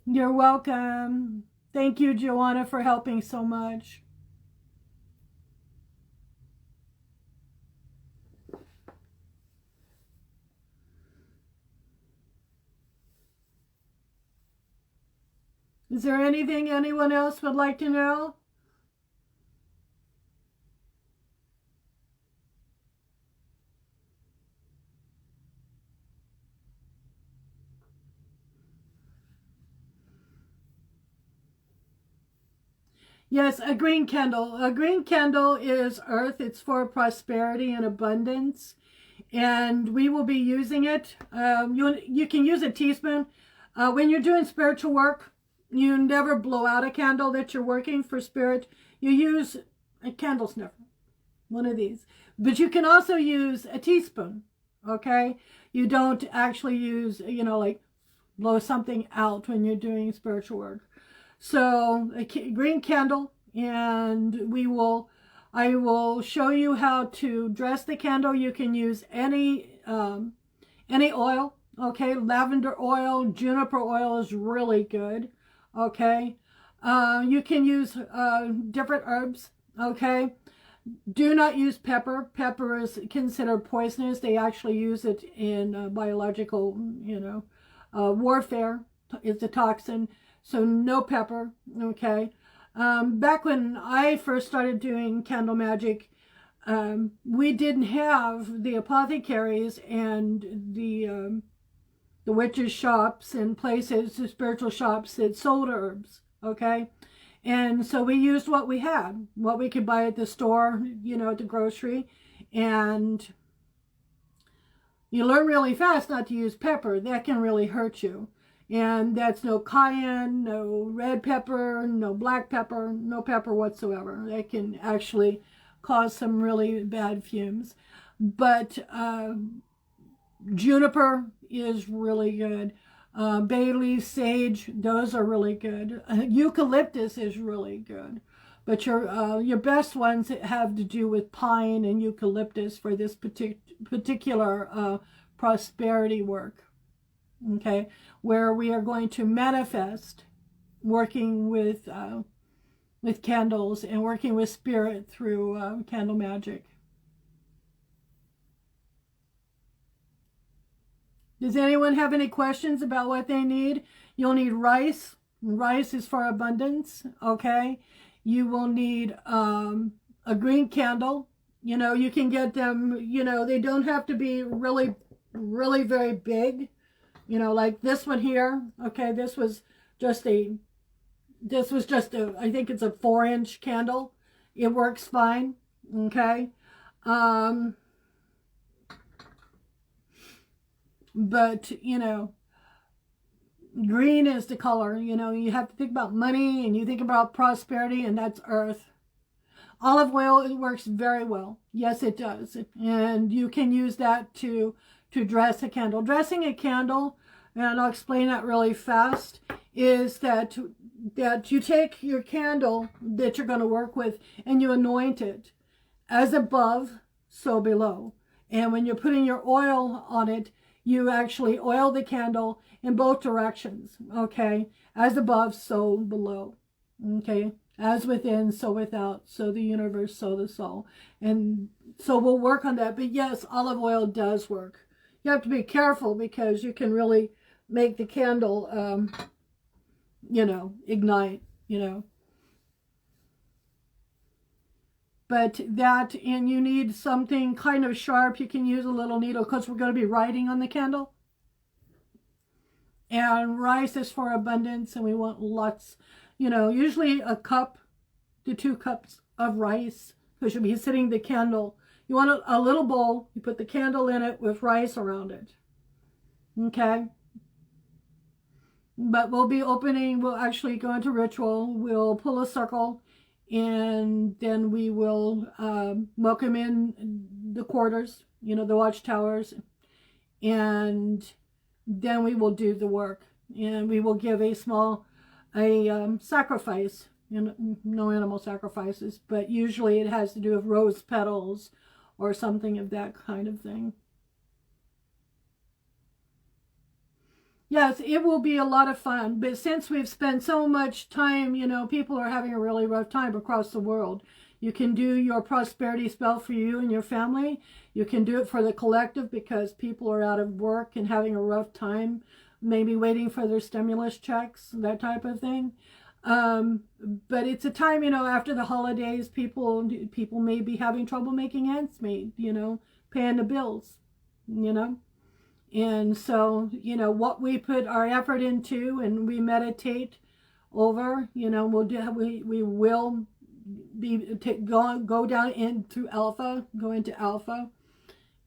You're welcome. Thank you, Joanna, for helping so much. Is there anything anyone else would like to know? Yes, a green candle. A green candle is earth. It's for prosperity and abundance. And we will be using it. You can use a teaspoon. When you're doing spiritual work, you never blow out a candle that you're working for spirit. You use a candle sniffer, one of these. But you can also use a teaspoon, okay? You don't actually use, like blow something out when you're doing spiritual work. So a green candle, and I will show you how to dress the candle. You can use any oil, okay? Lavender oil, juniper oil is really good. Okay, you can use different herbs, okay? Do not use pepper. Pepper is considered poisonous. They actually use it in biological, warfare. It's a toxin. So no pepper, okay? Back when I first started doing candle magic, we didn't have the apothecaries and the witches' shops and places, the spiritual shops that sold herbs, okay? And so we used what we had, what we could buy at the store, at the grocery. And you learn really fast not to use pepper. That can really hurt you. And that's no cayenne, no red pepper, no black pepper, no pepper whatsoever. That can actually cause some really bad fumes. But juniper is really good. Bay leaf, sage, those are really good. Eucalyptus is really good. But your best ones have to do with pine and eucalyptus for this particular prosperity work. Okay, where we are going to manifest working with candles and working with spirit through candle magic. Does anyone have any questions about what they need? You'll need rice. Rice is for abundance, okay? You will need a green candle. You can get them, they don't have to be really, really very big. Like this one here, okay? This was just a, I think it's a 4-inch candle. It works fine, okay? But, green is the color. You have to think about money and you think about prosperity, and that's earth. Olive oil, it works very well. Yes, it does. And you can use that to dress a candle. Dressing a candle, and I'll explain that really fast, is that you take your candle that you're going to work with and you anoint it. As above, so below. And when you're putting your oil on it, you actually oil the candle in both directions, okay? As above, so below, okay? As within, so without, so the universe, so the soul. And so we'll work on that. But yes, olive oil does work. You have to be careful because you can really make the candle, ignite, But that, and you need something kind of sharp. You can use a little needle because we're going to be writing on the candle. And rice is for abundance, and we want lots, usually a cup to 2 cups of rice, because you'll be sitting the candle. You want a little bowl, you put the candle in it with rice around it. Okay? But we'll actually go into ritual. We'll pull a circle, and then we will welcome in the quarters, the watchtowers, and then we will do the work, and we will give a small sacrifice. No animal sacrifices, but usually it has to do with rose petals or something of that kind of thing. Yes, it will be a lot of fun, but since we've spent so much time, people are having a really rough time across the world. You can do your prosperity spell for you and your family. You can do it for the collective because people are out of work and having a rough time, maybe waiting for their stimulus checks, that type of thing. But it's a time, after the holidays, people may be having trouble making ends meet, paying the bills, And so, what we put our effort into and we meditate over, we will go down into alpha, go into alpha.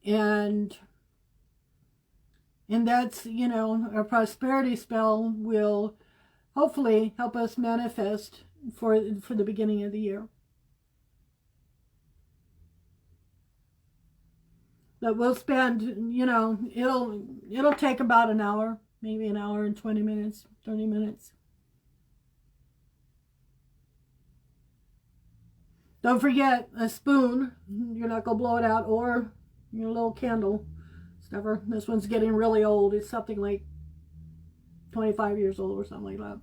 And that's, our prosperity spell will hopefully help us manifest for the beginning of the year. But we'll spend, it'll take about an hour, maybe an hour and 20 minutes, 30 minutes. Don't forget a spoon. You're not going to blow it out, or your little candle stuffer. This one's getting really old. It's something like 25 years old or something like that.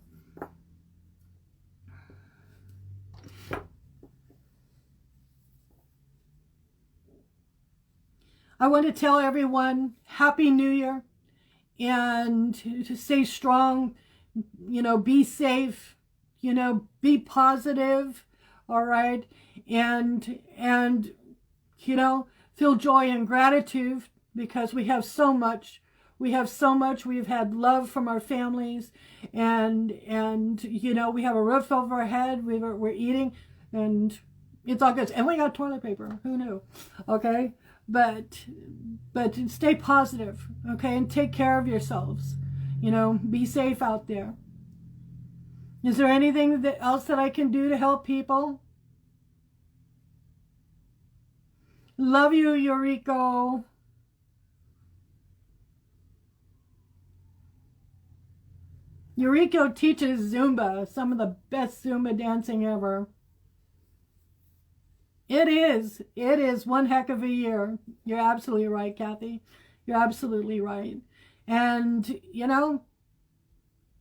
I want to tell everyone Happy New Year, and to stay strong, be safe, be positive, all right? And feel joy and gratitude because we have so much. We have so much. We've had love from our families, and we have a roof over our head. We're eating, and it's all good. And we got toilet paper. Who knew? Okay, but stay positive. Okay, and take care of yourselves. Be safe out there. Is there anything else that I can do to help people? Love you, Eureka. Eureka teaches Zumba, some of the best Zumba dancing ever. It is one heck of a year. You're absolutely right, Kathy. You're absolutely right. And,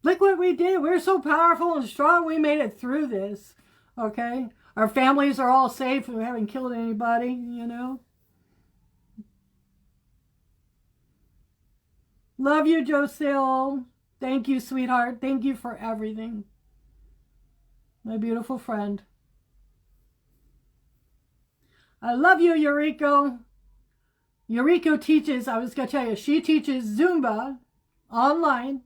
look what we did. We're so powerful and strong. We made it through this, okay? Our families are all safe. We haven't killed anybody, Love you, Josil. Thank you, sweetheart. Thank you for everything. My beautiful friend. I love you, Eureka. Eureka teaches, I was going to tell you, she teaches Zumba online,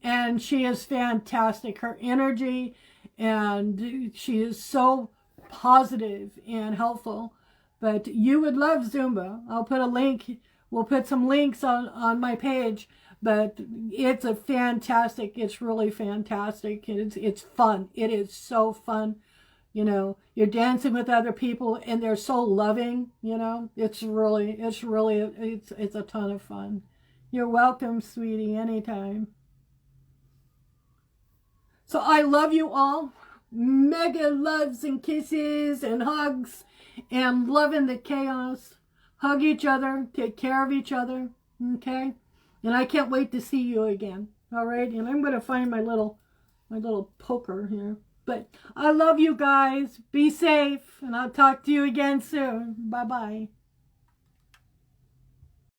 and she is fantastic. Her energy, and she is so positive and helpful. But you would love Zumba. I'll put a link. We'll put some links on my page. But it's it's really fantastic. It's fun. It is so fun. You're dancing with other people and they're so loving, it's a ton of fun. You're welcome, sweetie, anytime. So I love you all. Mega loves and kisses and hugs and loving the chaos. Hug each other. Take care of each other. Okay? And I can't wait to see you again. All right? And I'm going to find my little poker here. But I love you guys. Be safe. And I'll talk to you again soon. Bye-bye.